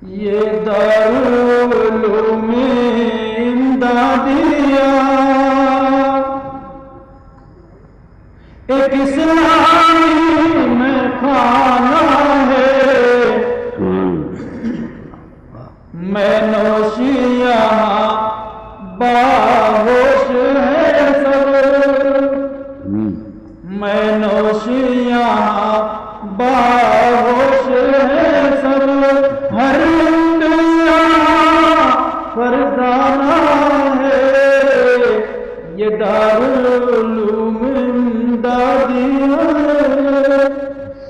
یہ دارالعلوم امدادیہ ایک اسلامی میں کھانا ہے، میں نوشی یہاں باہوش ہے سب، میں نوشی یہاں باہوش ہے سب، ہر فرزانہ ہے یہ دارالعلوم امدادیہ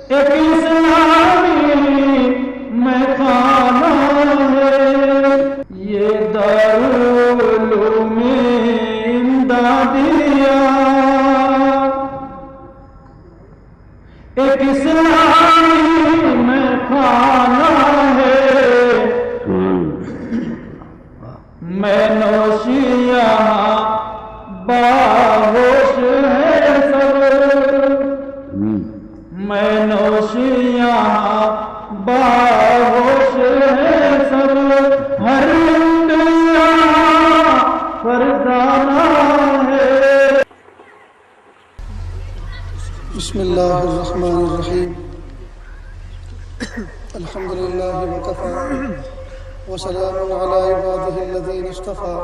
ایک اسلامی میں کھانا ہے، یہ دارالعلوم امدادیہ ایک اسلامی میں کھانا ہے، میں نوشی یہاں باہوش ہے سب، میں نوشی یہاں باہوش ہے سب، ہر فرزانہ ہے۔ بسم اللہ الرحمن الرحیم، الحمد للہ وکفی وسلام علی عباده الذین اصطفى،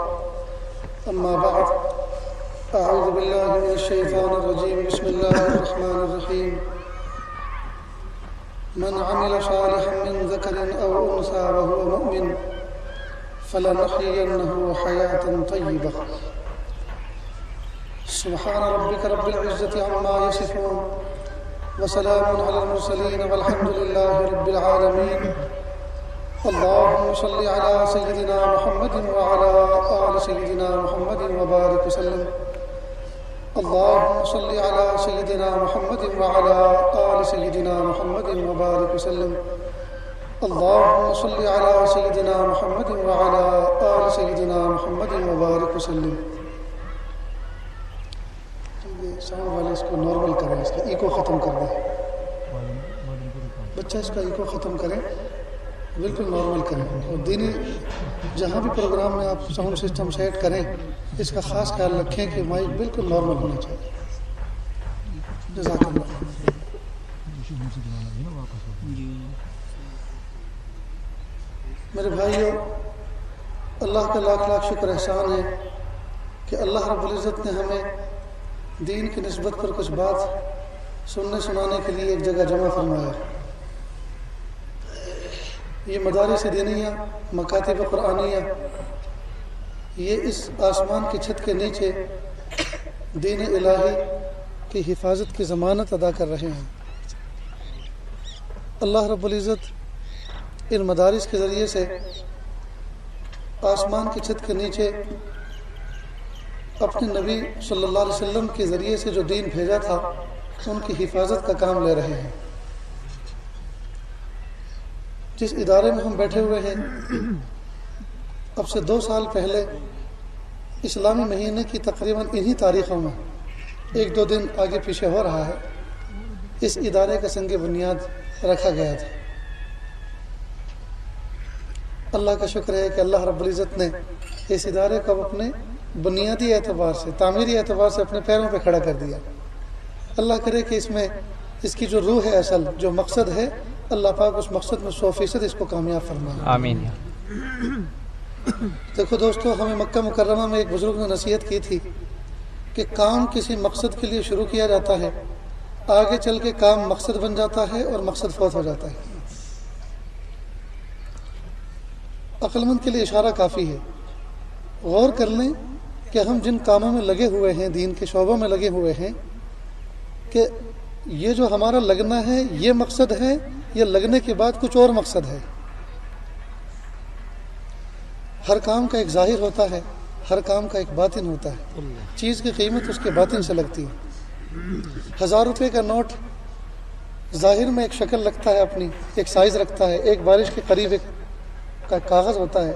اما بعد، اعوذ باللہ من الشیطان الرجیم، بسم اللہ الرحمن الرحیم، من عمل صالحا من ذکر او انثى وهو مؤمن فلنحيينه حیاة طیبہ۔ سبحان ربک رب العزة عما یصفون وسلام علی المرسلین والحمد للہ رب العالمین۔ اللهم صل على سيدنا محمد وعلى آل سيدنا محمد وبارك وسلم۔ اللهم صل على سيدنا محمد وعلى آل سيدنا محمد وبارك وسلم۔ اللهم صل على سيدنا محمد وعلى آل سيدنا محمد وبارك وسلم۔ ساؤنڈ والے اس کو نارمل کریں، اس کا ایکو ختم کر دیں، بچہ اس کا ایکو ختم کریں، بالکل نارمل کریں، اور دینی جہاں بھی پروگرام میں آپ ساؤنڈ سسٹم سیٹ کریں اس کا خاص خیال رکھیں کہ مائک بالکل نارمل ہونا چاہیے۔ جزاک اللہ۔ میرے بھائیو، اللہ کا لاکھ لاکھ شکر احسان ہے کہ اللہ رب العزت نے ہمیں دین کی نسبت پر کچھ بات سننے سنانے کے لیے ایک جگہ جمع فرمایا۔ یہ مدارس دینیہ، مکاتب قرآنیہ، یہ اس آسمان کی چھت کے نیچے دین الہی کی حفاظت کی ضمانت ادا کر رہے ہیں۔ اللہ رب العزت ان مدارس کے ذریعے سے آسمان کی چھت کے نیچے اپنے نبی صلی اللہ علیہ وسلم کے ذریعے سے جو دین بھیجا تھا ان کی حفاظت کا کام لے رہے ہیں۔ جس ادارے میں ہم بیٹھے ہوئے ہیں، اب سے 2 سال پہلے اسلامی مہینے کی تقریباً انہی تاریخوں میں 1-2 دن آگے پیچھے ہو رہا ہے، اس ادارے کا سنگ بنیاد رکھا گیا تھا۔ اللہ کا شکر ہے کہ اللہ رب العزت نے اس ادارے کو اپنے بنیادی اعتبار سے، تعمیری اعتبار سے اپنے پیروں پہ کھڑا کر دیا۔ اللہ کرے کہ اس میں اس کی جو روح ہے، اصل جو مقصد ہے، اللہ پاک اس مقصد میں 100% اس کو کامیاب فرمائے، آمین۔ دیکھو دوستو، ہمیں مکہ مکرمہ میں ایک بزرگ نے نصیحت کی تھی کہ کام کسی مقصد کے لیے شروع کیا جاتا ہے، آگے چل کے کام مقصد بن جاتا ہے اور مقصد فوت ہو جاتا ہے۔ عقل مند کے لیے اشارہ کافی ہے۔ غور کر لیں کہ ہم جن کاموں میں لگے ہوئے ہیں، دین کے شعبوں میں لگے ہوئے ہیں، کہ یہ جو ہمارا لگنا ہے یہ مقصد ہے یا لگنے کے بعد کچھ اور مقصد ہے۔ ہر کام کا ایک ظاہر ہوتا ہے، ہر کام کا ایک باطن ہوتا ہے۔ چیز کی قیمت اس کے باطن سے لگتی ہے۔ 1000 روپے کا نوٹ ظاہر میں ایک شکل رکھتا ہے، اپنی ایک سائز رکھتا ہے، ایک بارش کے قریب ایک کا کاغذ ہوتا ہے،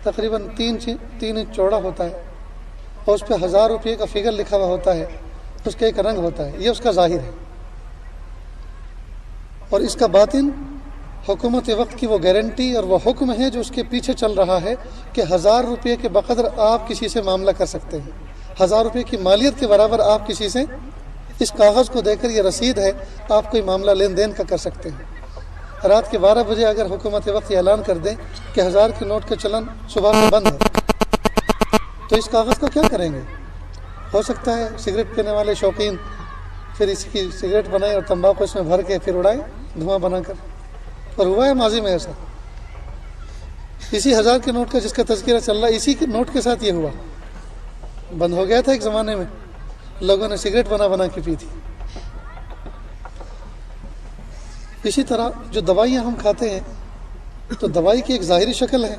تقریباً 3 انچ چوڑا ہوتا ہے، اور اس پہ 1000 روپے کا فگر لکھا ہوا ہوتا ہے، اس کا ایک رنگ ہوتا ہے، یہ اس کا ظاہر ہے۔ اور اس کا باطن حکومت وقت کی وہ گارنٹی اور وہ حکم ہے جو اس کے پیچھے چل رہا ہے کہ 1000 روپے کے بقدر آپ کسی سے معاملہ کر سکتے ہیں. 1000 روپے کی مالیت کے برابر آپ کسی سے اس کاغذ کو دے کر یہ رسید ہے آپ کوئی معاملہ لین دین کا کر سکتے ہیں. رات کے 12 بجے اگر حکومت وقت یہ اعلان کر دیں کہ 1000 کے نوٹ کا چلن صبح سے بند ہے تو اس کاغذ کا کیا کریں گے؟ ہو سکتا ہے سگریٹ پینے والے شوقین پھر اس کی سگریٹ بنائیں اور تمباکو اس میں بھر کے پھر اڑائیں دھواں بنا کر. اور ہوا ہے ماضی میں ایسا. اسی 1000 کے نوٹ کا جس کا تذکرہ چل رہا ہے اسی کے نوٹ کے ساتھ یہ ہوا. بند ہو گیا تھا ایک زمانے میں، لوگوں نے سگریٹ بنا بنا کے پی تھی. اسی طرح جو دوائیاں ہم کھاتے ہیں تو دوائی کی ایک ظاہری شکل ہے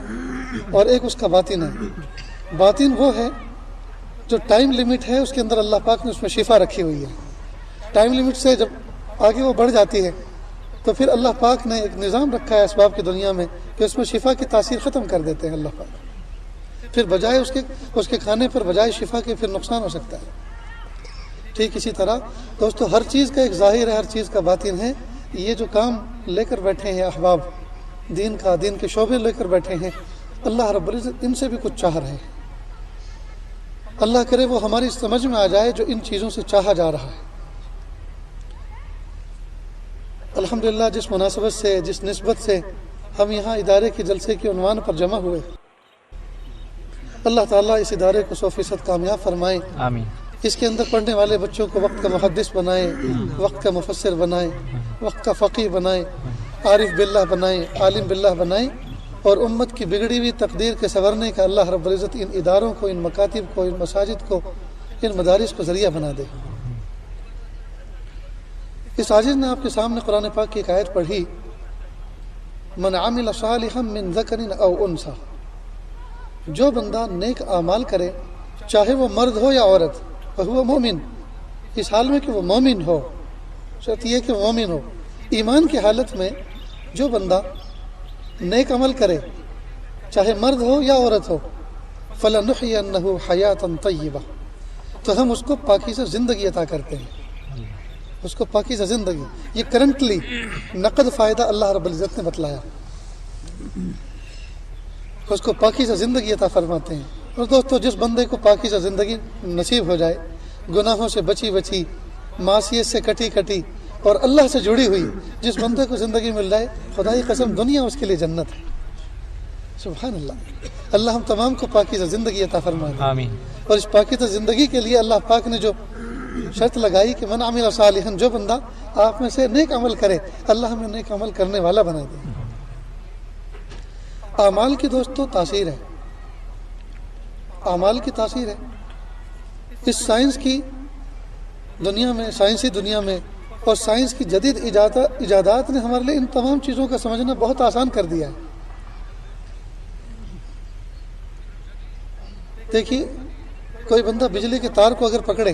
اور ایک اس کا باطن ہے. باطن وہ ہے جو ٹائم لیمٹ ہے اس کے اندر اللہ پاک نے اس میں شفا رکھی ہوئی ہے. ٹائم لیمٹ سے جب آگے وہ بڑھ جاتی ہے تو پھر اللہ پاک نے ایک نظام رکھا ہے اسباب کی دنیا میں کہ اس میں شفا کی تاثیر ختم کر دیتے ہیں اللہ پاک. پھر بجائے اس کے کھانے پر بجائے شفا کے پھر نقصان ہو سکتا ہے. ٹھیک اسی طرح دوستو ہر چیز کا ایک ظاہر ہے، ہر چیز کا باطن ہے. یہ جو کام لے کر بیٹھے ہیں احباب دین کا، دین کے شعبے لے کر بیٹھے ہیں، اللہ رب العزت ان سے بھی کچھ چاہ رہے ہیں. اللہ کرے وہ ہماری سمجھ میں آ جائے جو ان چیزوں سے چاہا جا رہا ہے. الحمدللہ جس مناسبت سے، جس نسبت سے ہم یہاں ادارے کے جلسے کے عنوان پر جمع ہوئے، اللہ تعالیٰ اس ادارے کو 100% کامیاب فرمائے. آمین. اس کے اندر پڑھنے والے بچوں کو وقت کا محدث بنائے، وقت کا مفسر بنائے، وقت کا فقیہ بنائے، عارف باللہ بنائے، عالم باللہ بنائے، اور امت کی بگڑی ہوئی تقدیر کے سنورنے کا اللہ رب العزت ان اداروں کو، ان مکاتب کو، ان مساجد کو، ان مدارس کو ذریعہ بنا دے. اس عاجز نے آپ کے سامنے قرآن پاک کی ایک آیت پڑھی، من عمل صالحا من ذکر او انثی، جو بندہ نیک اعمال کرے چاہے وہ مرد ہو یا عورت، فہو مومن، اس حال میں کہ وہ مومن ہو. شرط یہ کہ وہ مومن ہو. ایمان کی حالت میں جو بندہ نیک عمل کرے چاہے مرد ہو یا عورت ہو، فَلَنُحْيَنَّهُ حَيَاةً طَيِّبَةً، تو ہم اس کو پاکیزہ زندگی عطا کرتے ہیں. اس کو پاکیزہ زندگی، یہ کرنٹلی نقد فائدہ اللہ رب العزت نے بتلایا، اس کو پاکیزہ زندگی عطا فرماتے ہیں. اور دوستو جس بندے کو پاکیزہ زندگی نصیب ہو جائے، گناہوں سے بچی بچی، معصیت سے کٹی کٹی اور اللہ سے جڑی ہوئی، جس بندے کو زندگی مل جائے، خدا کی قسم دنیا اس کے لیے جنت ہے. سبحان اللہ. اللہ ہم تمام کو پاکیزہ زندگی عطا فرمائے. آمین. اور اس پاکیزہ زندگی کے لیے اللہ پاک نے جو شرط لگائی کہ من عمل صالحا، جو بندہ آپ میں سے نیک عمل کرے، اللہ ہمیں نیک عمل کرنے والا بنا دے. اعمال کی دوستو تاثیر ہے، اعمال کی تاثیر ہے. اس سائنس کی دنیا میں، سائنسی دنیا میں اور سائنس کی جدید ایجادات نے ہمارے لیے ان تمام چیزوں کا سمجھنا بہت آسان کر دیا ہے. دیکھیے کوئی بندہ بجلی کے تار کو اگر پکڑے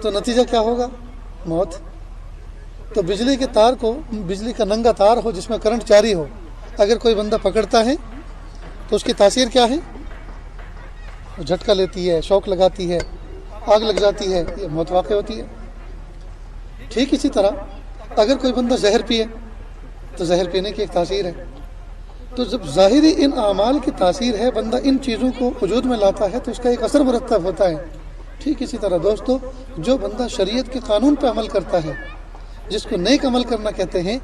تو نتیجہ کیا ہوگا؟ موت. تو بجلی کے تار کو، بجلی کا ننگا تار ہو جس میں کرنٹ جاری ہو، اگر کوئی بندہ پکڑتا ہے تو اس کی تاثیر کیا ہے؟ جھٹکا لیتی ہے، شوک لگاتی ہے، آگ لگ جاتی ہے، یہ موت واقع ہوتی ہے. ٹھیک اسی طرح اگر کوئی بندہ زہر پیے تو زہر پینے کی ایک تاثیر ہے. تو جب ظاہری ان اعمال کی تاثیر ہے، بندہ ان چیزوں کو وجود میں لاتا ہے تو اس کا ایک اثر مرتب ہوتا ہے. ٹھیک اسی طرح دوستو جو بندہ شریعت کے قانون پہ عمل کرتا ہے، جس کو نیک عمل کرنا کہتے ہیں،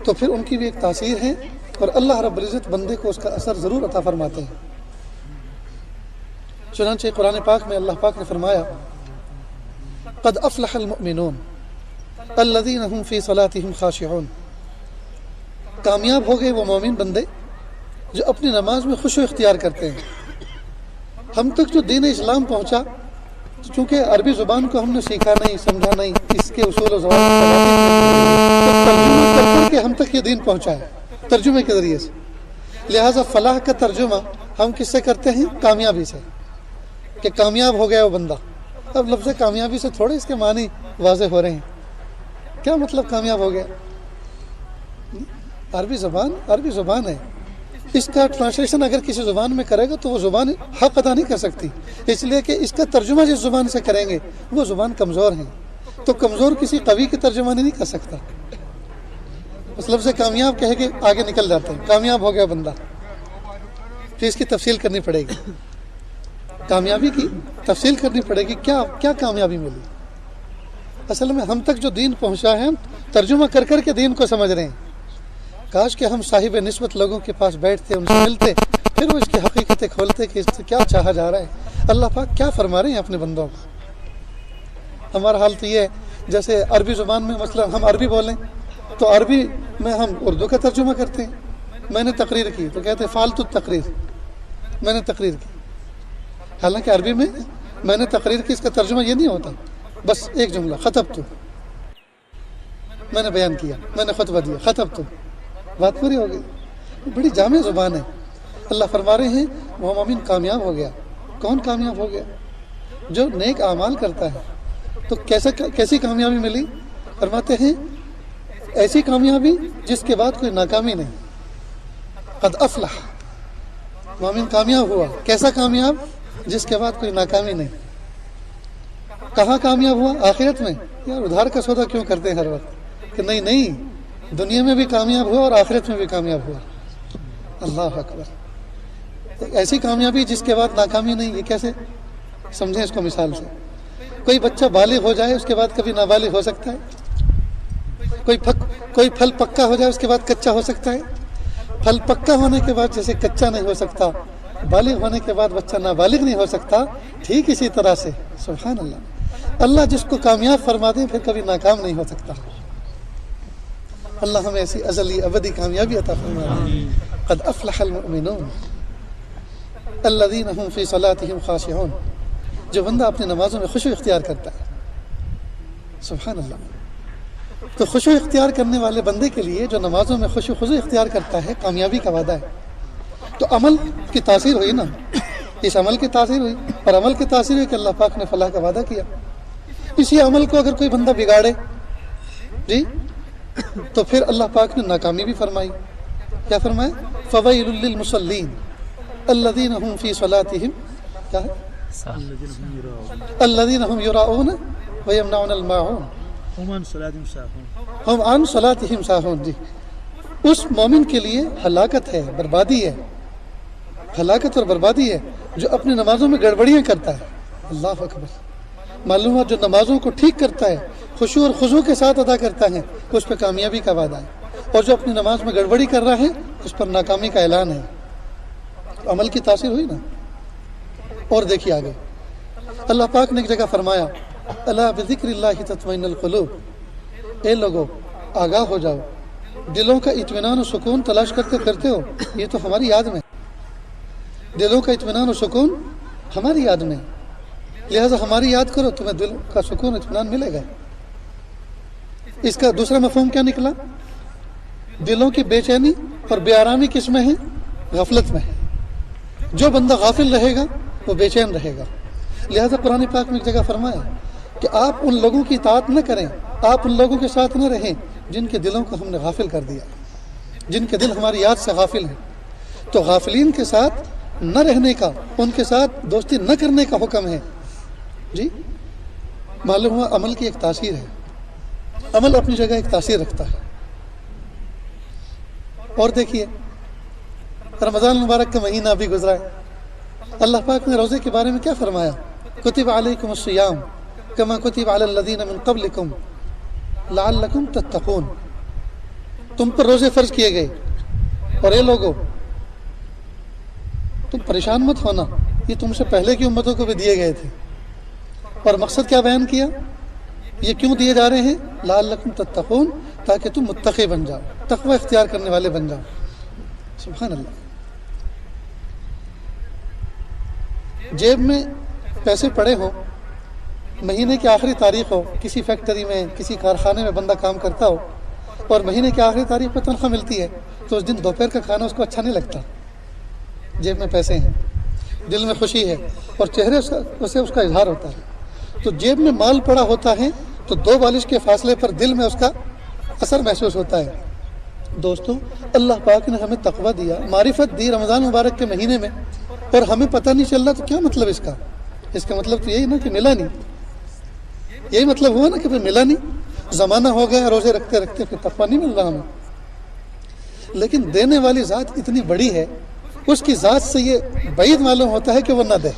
تو پھر ان کی بھی ایک تاثیر ہے اور اللہ رب العزت بندے کو اس کا اثر ضرور عطا فرماتے ہیں. چنانچہ قرآن پاک میں اللہ پاک نے فرمایا، قد افلح المؤمنون الذین هم فی صلاتهم خاشعون، کامیاب ہو گئے وہ مومن بندے جو اپنی نماز میں خشوع اختیار کرتے ہیں. ہم تک جو دین اسلام پہنچا، چونکہ عربی زبان کو ہم نے سیکھا نہیں، سمجھا نہیں، اس کے اصول و ضوابط ترجمہ کر کے ہم تک یہ دین پہنچا ہے ترجمے کے ذریعے سے. لہٰذا فلاح کا ترجمہ ہم کس سے کرتے ہیں؟ کامیابی سے، کہ کامیاب ہو گیا وہ بندہ. اب لفظ کامیابی سے تھوڑے اس کے معنی واضح ہو رہے ہیں. کیا مطلب کامیاب ہو گیا؟ عربی زبان ہے، اس کا ٹرانسلیشن اگر کسی زبان میں کرے گا تو وہ زبان حق ادا نہیں کر سکتی، اس لیے کہ اس کا ترجمہ جس زبان سے کریں گے وہ زبان کمزور ہے، تو کمزور کسی قوی کی ترجمانی نہیں کر سکتا. اس لفظ کامیاب کہہ کے آگے نکل جاتے ہیں، کامیاب ہو گیا بندہ، پھر اس کی تفصیل کرنی پڑے گی، کامیابی کی تفصیل کرنی پڑے گی، کیا کامیابی ملی۔ اصل میں ہم تک جو دین پہنچا ہے ہم ترجمہ کر کر کے دین کو سمجھ رہے ہیں۔ کاش کہ ہم صاحب نسبت لوگوں کے پاس بیٹھتے، ان سے ملتے، پھر وہ اس کی حقیقتیں کھولتے کہ اس سے کیا چاہا جا رہا ہے، اللہ پاک کیا فرما رہے ہیں اپنے بندوں کو۔ ہمارا حال تو یہ ہے جیسے عربی زبان میں مثلا ہم عربی بولیں تو عربی میں ہم اردو کا ترجمہ کرتے ہیں۔ میں نے تقریر کی تو کہتے ہیں فالتو تقریر، میں نے تقریر کی، حالانکہ عربی میں نے تقریر کی اس کا ترجمہ یہ نہیں ہوتا، بس ایک جملہ خطبت، میں نے بیان کیا، میں نے خطبہ دیا، خطبت، بات پوری ہو گئی۔ بڑی جامع زبان ہے۔ اللہ فرما رہے ہیں وہ مومن کامیاب ہو گیا۔ کون کامیاب ہو گیا؟ جو نیک اعمال کرتا ہے۔ تو کیسی کامیابی ملی؟ فرماتے ہیں ایسی کامیابی جس کے بعد کوئی ناکامی نہیں۔ قد افلح، مومن کامیاب ہوا۔ کیسا کامیاب؟ جس کے بعد کوئی ناکامی نہیں۔ کہاں کامیاب ہوا؟ آخرت میں۔ یار ادھار کا سودا کیوں کرتے ہیں ہر وقت کہ نہیں دنیا میں بھی کامیاب ہوا اور آخرت میں بھی کامیاب ہوا۔ اللہ اکبر۔ ایسی کامیابی جس کے بعد ناکامی نہیں، یہ کیسے سمجھیں اس کو مثال سے؟ کوئی بچہ بالغ ہو جائے اس کے بعد کبھی نابالغ ہو سکتا ہے؟ کوئی پھل پکا ہو جائے اس کے بعد کچا ہو سکتا ہے؟ پھل پکا ہونے کے بعد جیسے کچا نہیں ہو سکتا، بالغ ہونے کے بعد بچہ نابالغ نہیں ہو سکتا، ٹھیک اسی طرح سے سبحان اللہ، اللہ جس کو کامیاب فرما دے پھر کبھی ناکام نہیں ہو سکتا۔ اللہ ہمیں ایسی ازلی ابدی کامیابی عطا فرمائے۔ قد افلح المؤمنون الذین هم فی صلاتهم خاشعون، جو بندہ اپنی نمازوں میں خشوع اختیار کرتا ہے، سبحان اللہ۔ تو خشوع اختیار کرنے والے بندے کے لیے جو نمازوں میں خشوع خضوع اختیار کرتا ہے کامیابی کا وعدہ ہے۔ تو عمل کی تاثیر ہوئی نا، اس عمل کی تاثیر ہوئی، اور عمل کی تاثیر ہوئی کہ اللہ پاک نے فلاح کا وعدہ کیا۔ اسی عمل کو اگر کوئی بندہ بگاڑے جی تو پھر اللہ پاک نے ناکامی بھی فرمائی۔ کیا فرمایا؟ فویل للمصلین الذین هم فی صلاتهم کیا ہے؟ الذین هم یراؤون ویمنعون الماعون هم عن صلاتهم ساهون، ہم عن صلاتهم ساہون۔ جی اس مومن کے لیے ہلاکت ہے، بربادی ہے، ہلاکت اور بربادی ہے جو اپنی نمازوں میں گڑبڑیاں کرتا ہے۔ اللہ اکبر۔ معلوم ہوا جو نمازوں کو ٹھیک کرتا ہے، خشوع اور خضوع کے ساتھ ادا کرتا ہے، اس پہ کامیابی کا وعدہ ہے، اور جو اپنی نماز میں گڑبڑی کر رہا ہے اس پر ناکامی کا اعلان ہے۔ تو عمل کی تاثیر ہوئی نا۔ اور دیکھیے آگے اللہ پاک نے ایک جگہ فرمایا الا بذکر اللہ تطمئن القلوب، اے لوگو آگاہ ہو جاؤ، دلوں کا اطمینان و سکون تلاش کرتے پھرتے ہو، یہ تو ہماری یاد میں، دلوں کا اطمینان و سکون ہماری یاد میں، لہذا ہماری یاد کرو تمہیں دل کا سکون اطمینان ملے گا۔ اس کا دوسرا مفہوم کیا نکلا؟ دلوں کی بے چینی اور بے آرامی کس میں ہے؟ غفلت میں ہے۔ جو بندہ غافل رہے گا وہ بے چین رہے گا۔ لہذا قرآن پاک میں ایک جگہ فرمایا کہ آپ ان لوگوں کی اطاعت نہ کریں، آپ ان لوگوں کے ساتھ نہ رہیں جن کے دلوں کو ہم نے غافل کر دیا، جن کے دل ہماری یاد سے غافل ہیں۔ تو غافلین کے ساتھ نہ رہنے کا، ان کے ساتھ دوستی نہ کرنے کا حکم ہے۔ جی معلوم ہوا عمل کی ایک تاثیر ہے، عمل اپنی جگہ ایک تاثیر رکھتا ہے۔ اور دیکھیے رمضان المبارک کا مہینہ بھی گزرا ہے، اللہ پاک نے روزے کے بارے میں کیا فرمایا؟ کتب علیکم الصیام کما کتب علی الذین من قبلکم لعلکم تتقون، تم پر روزے فرض کیے گئے، اور اے لوگو تم پریشان مت ہونا، یہ تم سے پہلے کی امتوں کو بھی دیے گئے تھے۔ اور مقصد کیا بیان کیا؟ یہ کیوں دیے جا رہے ہیں؟ لعلکم تتقون، تاکہ تم متقی بن جاؤ، تقوی اختیار کرنے والے بن جاؤ۔ سبحان اللہ۔ جیب میں پیسے پڑے ہوں، مہینے کی آخری تاریخ ہو، کسی فیکٹری میں کسی کارخانے میں بندہ کام کرتا ہو، اور مہینے کی آخری تاریخ پہ تنخواہ ملتی ہے، تو اس دن دوپہر کا کھانا اس کو اچھا نہیں لگتا۔ جیب میں پیسے ہیں، دل میں خوشی ہے، اور چہرے سے اس کا اظہار ہوتا ہے۔ تو جیب میں مال پڑا ہوتا ہے تو 2 بالش کے فاصلے پر دل میں اس کا اثر محسوس ہوتا ہے۔ دوستو اللہ پاک نے ہمیں تقویٰ دیا، معرفت دی رمضان مبارک کے مہینے میں، اور ہمیں پتہ نہیں چل رہا، تو کیا مطلب اس کا؟ اس کا مطلب تو یہی نا کہ ملا نہیں، یہی مطلب ہوا نا کہ پھر ملا نہیں، زمانہ ہو گیا روزے رکھتے رکھتے پھر تقویٰ نہیں مل رہا ہمیں۔ لیکن دینے والی ذات اتنی بڑی ہے، اس کی ذات سے یہ بعید معلوم ہوتا ہے کہ وہ نہ دے۔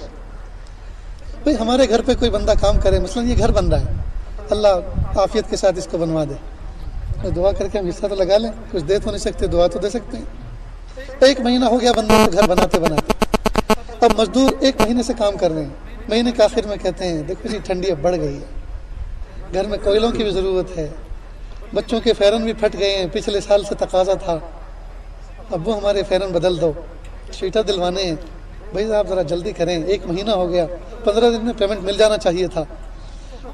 بھئی ہمارے گھر پہ کوئی بندہ کام کرے، مثلا یہ گھر بن رہا ہے، اللہ عافیت کے ساتھ اس کو بنوا دے، تو دعا کر کے ہم حصہ تو لگا لیں، کچھ دے تو نہیں سکتے، دعا تو دے سکتے ہیں۔ 1 مہینہ ہو گیا بندے کو گھر بناتے بناتے، اب مزدور 1 مہینے سے کام کر رہے ہیں، مہینے کے آخر میں کہتے ہیں دیکھو جی ٹھنڈی اب بڑھ گئی ہے، گھر میں کوئلوں کی بھی ضرورت ہے، بچوں کے فیرن بھی پھٹ گئے ہیں، پچھلے سال سے تقاضا تھا، ابو ہمارے فیرن بدل دو، شیٹا دلوانے ہیں، بھائی آپ ذرا جلدی کریں، 1 مہینہ ہو گیا، 15 دن میں پیمنٹ مل جانا چاہیے تھا۔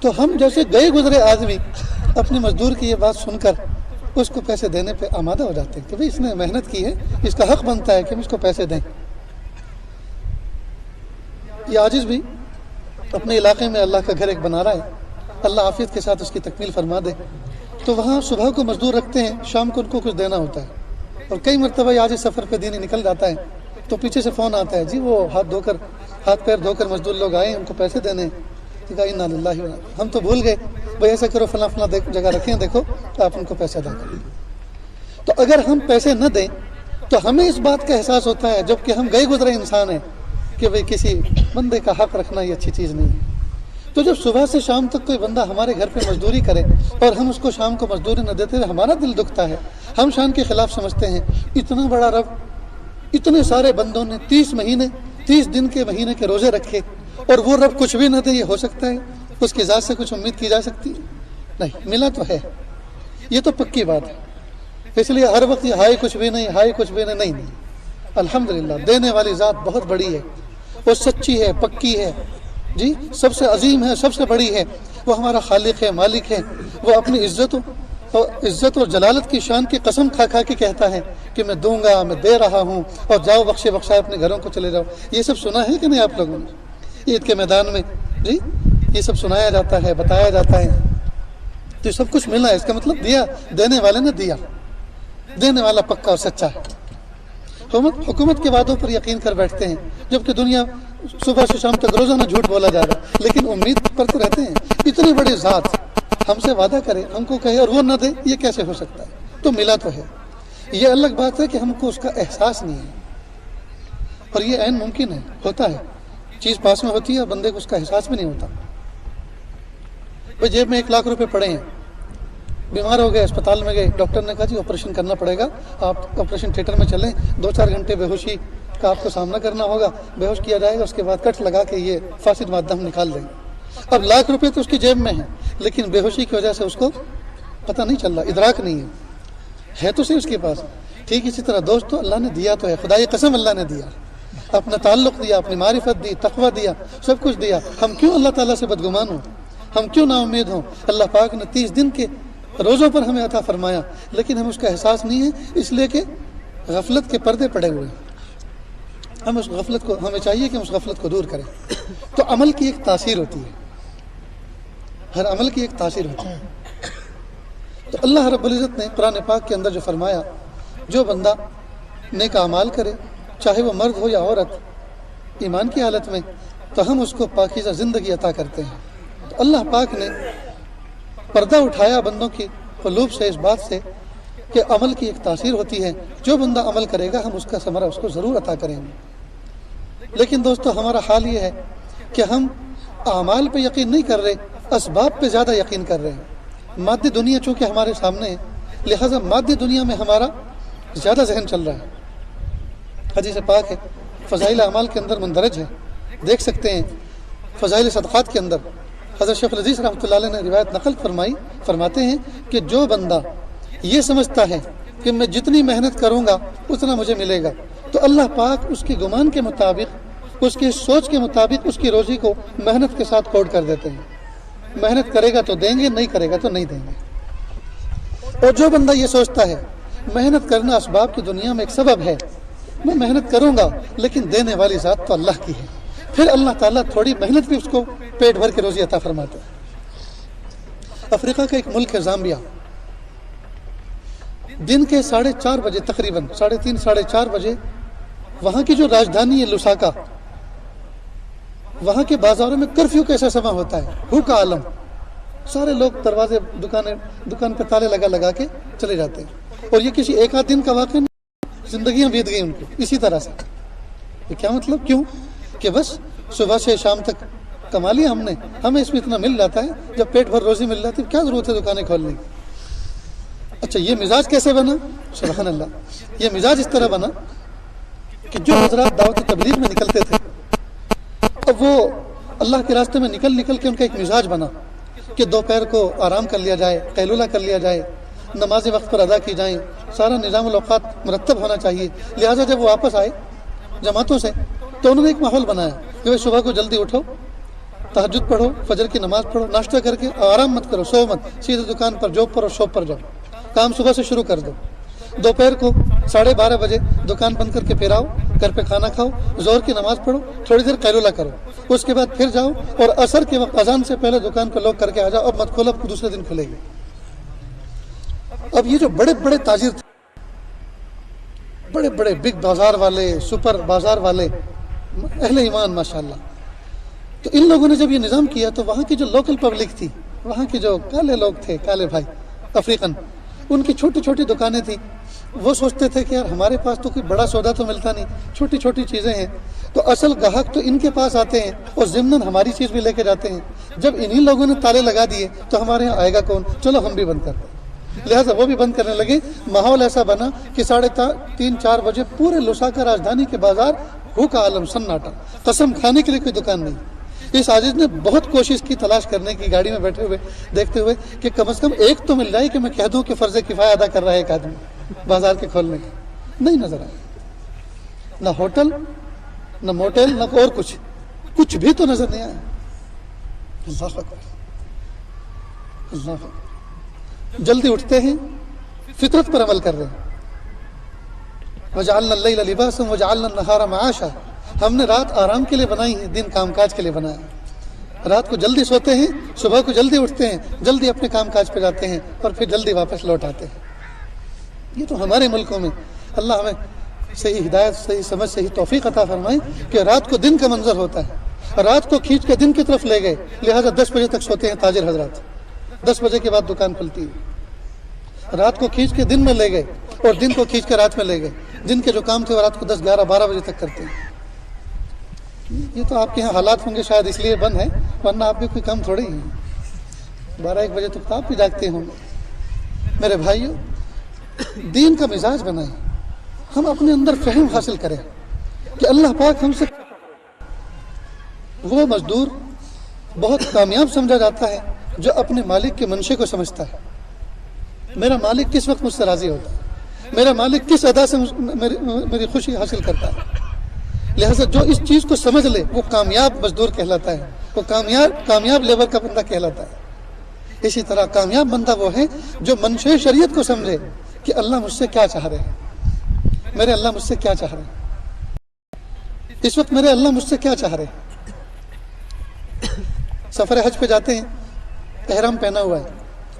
تو ہم جیسے گئے گزرے آدمی اپنے مزدور کی یہ بات سن کر اس کو پیسے دینے پہ آمادہ ہو جاتے ہیں کہ بھئی اس نے محنت کی ہے، اس کا حق بنتا ہے کہ ہم اس کو پیسے دیں۔ یہ عاجز بھی اپنے علاقے میں اللہ کا گھر ایک بنا رہا ہے، اللہ عافیت کے ساتھ اس کی تکمیل فرما دے، تو وہاں صبح کو مزدور رکھتے ہیں، شام کو ان کو کچھ دینا ہوتا ہے، اور کئی مرتبہ یہ عاجز سفر پہ دینی نکل جاتا ہے تو پیچھے سے فون آتا ہے، جی وہ ہاتھ پیر دھو کر مزدور لوگ آئے ہیں، ان کو پیسے دینے ہیں۔ کہا انا للہ و انا، ہم تو بھول گئے، بھائی ایسا کرو فلاں فلاں جگہ رکھیں، دیکھو آپ ان کو پیسے ادا کریں۔ تو اگر ہم پیسے نہ دیں تو ہمیں اس بات کا احساس ہوتا ہے، جب کہ ہم گئے گزرے انسان ہیں، کہ بھئی کسی بندے کا حق رکھنا یہ اچھی چیز نہیں ہے۔ تو جب صبح سے شام تک کوئی بندہ ہمارے گھر پہ مزدوری کرے اور ہم اس کو شام کو مزدوری نہ دیتے ہوئے ہمارا دل دکھتا ہے، ہم شان کے خلاف سمجھتے ہیں، اتنا بڑا رب، اتنے سارے بندوں نے 30 دن کے مہینے کے روزے رکھے اور وہ رب کچھ بھی نہ دے، یہ ہو سکتا ہے؟ اس کی ذات سے کچھ امید کی جا سکتی ہے؟ نہیں، ملا تو ہے، یہ تو پکی بات ہے۔ اس لیے ہر وقت یہ ہائے کچھ بھی نہیں، ہائے کچھ بھی نہیں، نہیں، الحمدللہ دینے والی ذات بہت بڑی ہے، وہ سچی ہے، پکی ہے، جی سب سے عظیم ہے، سب سے بڑی ہے، وہ ہمارا خالق ہے، مالک ہے، وہ اپنی عزت اور جلالت کی شان کی قسم کھا کھا کے کہتا ہے کہ میں دوں گا، میں دے رہا ہوں، اور جاؤ بخشے بخشائے اپنے گھروں کو چلے جاؤ۔ یہ سب سنا ہے کہ نہیں آپ لوگوں نے؟ عید کے میدان میں جی یہ سب سنایا جاتا ہے، بتایا جاتا ہے، تو سب کچھ ملا ہے، اس کا مطلب دیا، دینے والے نے دیا، دینے والا پکا اور سچا ہے۔ حکومت کے وعدوں پر یقین کر بیٹھتے ہیں، جبکہ دنیا صبح سے شام تک روزانہ جھوٹ بولا جا رہا ہے، لیکن امید پر تو رہتے ہیں۔ اتنی بڑی ذات ہم سے وعدہ کرے، ہم کو کہے اور وہ نہ دے، یہ کیسے ہو سکتا ہے؟ تو ملا تو ہے۔ یہ الگ بات ہے کہ ہم کو اس کا احساس نہیں ہے، اور یہ عین ممکن ہے، ہوتا ہے، چیز پاس میں ہوتی ہے، بندے کو اس کا احساس بھی نہیں ہوتا۔ جیب میں 1 لاکھ روپے پڑے ہیں، بیمار ہو گئے، اسپتال میں گئے، ڈاکٹر نے کہا جی آپریشن کرنا پڑے گا، آپ آپریشن تھیٹر میں چلیں، 2-4 گھنٹے بے ہوشی کا آپ کو سامنا کرنا ہوگا، بے ہوش کیا جائے گا، اس کے بعد کٹ لگا کے یہ فاسد مادہ ہم نکال دیں گے۔ اب 1 لاکھ روپے تو اس کی جیب میں ہیں، لیکن بے ہوشی کی وجہ سے اس کو پتہ نہیں چل رہا، ادراک نہیں ہے تو صحیح اس کے پاس۔ ٹھیک اسی طرح دوستو، اللہ نے دیا تو ہے، خدا کی قسم اللہ نے دیا، اپنا تعلق دیا، اپنی معرفت دی، تقوی دیا، سب کچھ دیا، ہم کیوں اللہ تعالیٰ سے بدگمان ہوں؟ ہم کیوں نا امید ہوں؟ اللہ پاک نے 30 دن کے روزوں پر ہمیں عطا فرمایا، لیکن ہم اس کا احساس نہیں ہے، اس لیے کہ غفلت کے پردے پڑے ہوئے ہیں۔ ہم اس غفلت کو، ہمیں چاہیے کہ ہم اس غفلت کو دور کریں۔ تو عمل کی ایک تاثیر ہوتی ہے، ہر عمل کی ایک تاثیر ہوتی ہے۔ تو اللہ رب العزت نے قرآن پاک کے اندر جو فرمایا، جو بندہ نیک اعمال کرے، چاہے وہ مرد ہو یا عورت، ایمان کی حالت میں، تو ہم اس کو پاکیزہ زندگی عطا کرتے ہیں۔ تو اللہ پاک نے پردہ اٹھایا بندوں کی قلوب سے اس بات سے کہ عمل کی ایک تاثیر ہوتی ہے، جو بندہ عمل کرے گا ہم اس کا ثمرہ اس کو ضرور عطا کریں گے۔ لیکن دوستو ہمارا حال یہ ہے کہ ہم اعمال پہ یقین نہیں کر رہے، اسباب پہ زیادہ یقین کر رہے ہیں۔ مادی دنیا چونکہ ہمارے سامنے ہے، لہٰذا مادی دنیا میں ہمارا زیادہ ذہن چل رہا ہے۔ حدیث پاک ہے، فضائل اعمال کے اندر مندرج ہے، دیکھ سکتے ہیں فضائل صدقات کے اندر حضرت شیخ العزیز رحمۃ اللہ علیہ نے روایت نقل فرماتے ہیں کہ جو بندہ یہ سمجھتا ہے کہ میں جتنی محنت کروں گا اتنا مجھے ملے گا، تو اللہ پاک اس کے گمان کے مطابق، اس کی سوچ کے مطابق اس کی روزی کو محنت کے ساتھ کوڈ کر دیتے ہیں۔ محنت کرے گا تو دیں گے، نہیں کرے گا تو نہیں دیں گے۔ اور جو بندہ یہ سوچتا ہے محنت کرنا اسباب کی دنیا میں ایک سبب ہے، میں محنت کروں گا لیکن دینے والی ذات تو اللہ کی ہے، پھر اللہ تعالیٰ تھوڑی محنت بھی اس کو پیٹ بھر کے روزی عطا فرماتا ہے۔ افریقہ کا ایک ملک ہے زامبیا، دن کے 4:30 بجے، تقریباً 3:30 ساڑھے 4 بجے، وہاں کی جو راجدھانی ہے لوساکا، وہاں کے بازاروں میں کرفیو کیسا سما ہوتا ہے، ہو کا عالم، سارے لوگ دروازے دکان پہ تالے لگا کے چلے جاتے ہیں، اور یہ کسی ایک آدھ دن کا واقعہ نہیں۔ زندگیاں بیت گئی ان کو اسی طرح سے. یہ کیا مطلب؟ کیوں کہ بس صبح سے شام تک کما لیا ہم نے, ہمیں اس میں اتنا مل جاتا ہے, جب پیٹ بھر روزی مل جاتی ہے کیا ضرورت ہے دکانیں کھولنے کی. اچھا یہ مزاج کیسے بنا؟ سبحان اللہ, یہ مزاج اس طرح بنا کہ جو حضرات دعوت تبلیغ میں نکلتے تھے اب وہ اللہ کے راستے میں نکل کے ان کا ایک مزاج بنا کہ دوپہر کو آرام کر لیا جائے, قیلولہ کر لیا جائے, نمازیں وقت پر ادا کی جائیں, سارا نظام الاوقات مرتب ہونا چاہیے. لہٰذا جب وہ واپس آئے جماعتوں سے تو انہوں نے ایک ماحول بنایا کہ بھائی صبح کو جلدی اٹھو, تہجد پڑھو, فجر کی نماز پڑھو, ناشتہ کر کے آرام مت کرو, سو مت, سیدھے دکان پر جاب پر اور شاپ پر جاؤ, کام صبح سے شروع کر دو. دوپہر کو 12:30 بجے دکان بند کر کے پھر آؤ, گھر پہ کھانا کھاؤ, ظہر کی نماز پڑھو, تھوڑی دیر قیلولہ کرو, اس کے بعد پھر جاؤ اور عصر کے وقت اذان سے پہلے دکان کو لاک کر کے آ جاؤ. اب مت کھولو, اب دوسرے دن کھلے گی. اب یہ جو بڑے بڑے تاجر تھے, بڑے بڑے بگ بازار والے, سپر بازار والے, اہل ایمان ماشاءاللہ, تو ان لوگوں نے جب یہ نظام کیا تو وہاں کی جو لوکل پبلک تھی, وہاں کے جو کالے لوگ تھے, کالے بھائی افریقن, ان کی چھوٹی چھوٹی دکانیں تھیں. وہ سوچتے تھے کہ یار ہمارے پاس تو کوئی بڑا سودا تو ملتا نہیں, چھوٹی چھوٹی چیزیں ہیں, تو اصل گاہک تو ان کے پاس آتے ہیں اور ضمناً ہماری چیز بھی لے کے جاتے ہیں. جب انہی لوگوں نے تالے لگا دیے تو ہمارے یہاں آئے گا کون, چلو ہم بھی بند کرتے ہیں. لہٰذا وہ بھی بند کرنے لگے. ماحول ایسا بنا کہ 3-4 بجے پورے لساکا راجدھانی کے بازار بھوکا عالم, سناٹا, قسم کھانے کے لیے کوئی دکان نہیں. اس عاجز نے بہت کوشش کی تلاش کرنے کی, گاڑی میں بیٹھے ہوئے دیکھتے ہوئے کہ کم از کم ایک تو مل جائے کہ میں کہہ دوں کہ فرض کفایہ ادا کر رہا ہے ایک آدمی بازار کے کھولنے کا. نہیں نظر آیا, نہ ہوٹل, نہ موٹل, نہ اور کچھ بھی تو نظر نہیں آیا. اللہ اکبر, اللہ اکبر. جلدی اٹھتے ہیں, فطرت پر عمل کر رہے ہیں. وجعلنا اللیل لباسا وجعلنا النہار معاشا, ہم نے رات آرام کے لیے بنائی ہے, دن کام کاج کے لیے بنایا. رات کو جلدی سوتے ہیں, صبح کو جلدی اٹھتے ہیں, جلدی اپنے کام کاج پہ جاتے ہیں اور پھر جلدی واپس لوٹ آتے ہیں. یہ تو ہمارے ملکوں میں, اللہ ہمیں صحیح ہدایت, صحیح سمجھ, صحیح توفیق عطا فرمائے کہ رات کو دن کا منظر ہوتا ہے. رات کو کھینچ کے دن کی طرف لے گئے, لہٰذا 10 بجے تک سوتے ہیں تاجر حضرات, 10 بجے کے بعد دکان کھلتی ہے. رات کو کھینچ کے دن میں لے گئے اور دن کو کھینچ کے رات میں لے گئے. دن کے جو کام تھے وہ رات کو 10, 11, 12 بجے تک کرتے ہیں. یہ تو آپ کے یہاں حالات ہوں گے شاید اس لیے بند ہے, ورنہ آپ کے کوئی کام تھوڑے ہی ہیں. 12-1 بجے تک آپ بھی جاگتے ہوں گے. میرے بھائیو, دین کا مزاج بنائیں, ہم اپنے اندر فہم حاصل کریں کہ اللہ پاک ہم سے, وہ مزدور بہت کامیاب سمجھا جاتا ہے جو اپنے مالک کے منشے کو سمجھتا ہے. میرا مالک کس وقت مجھ سے راضی ہوتا ہے, میرا مالک کس ادا سے میری خوشی حاصل کرتا ہے. لہٰذا جو اس چیز کو سمجھ لے وہ کامیاب مزدور کہلاتا ہے, وہ کامیاب لیبر کا بندہ کہلاتا ہے. اسی طرح کامیاب بندہ وہ ہے جو منشے شریعت کو سمجھے کہ اللہ مجھ سے کیا چاہ رہے ہیں, میرے اللہ مجھ سے کیا چاہ رہے ہیں, اس وقت میرے اللہ مجھ سے کیا چاہ رہے ہیں. سفر حج پہ جاتے ہیں, احرام پہنا ہوا ہے,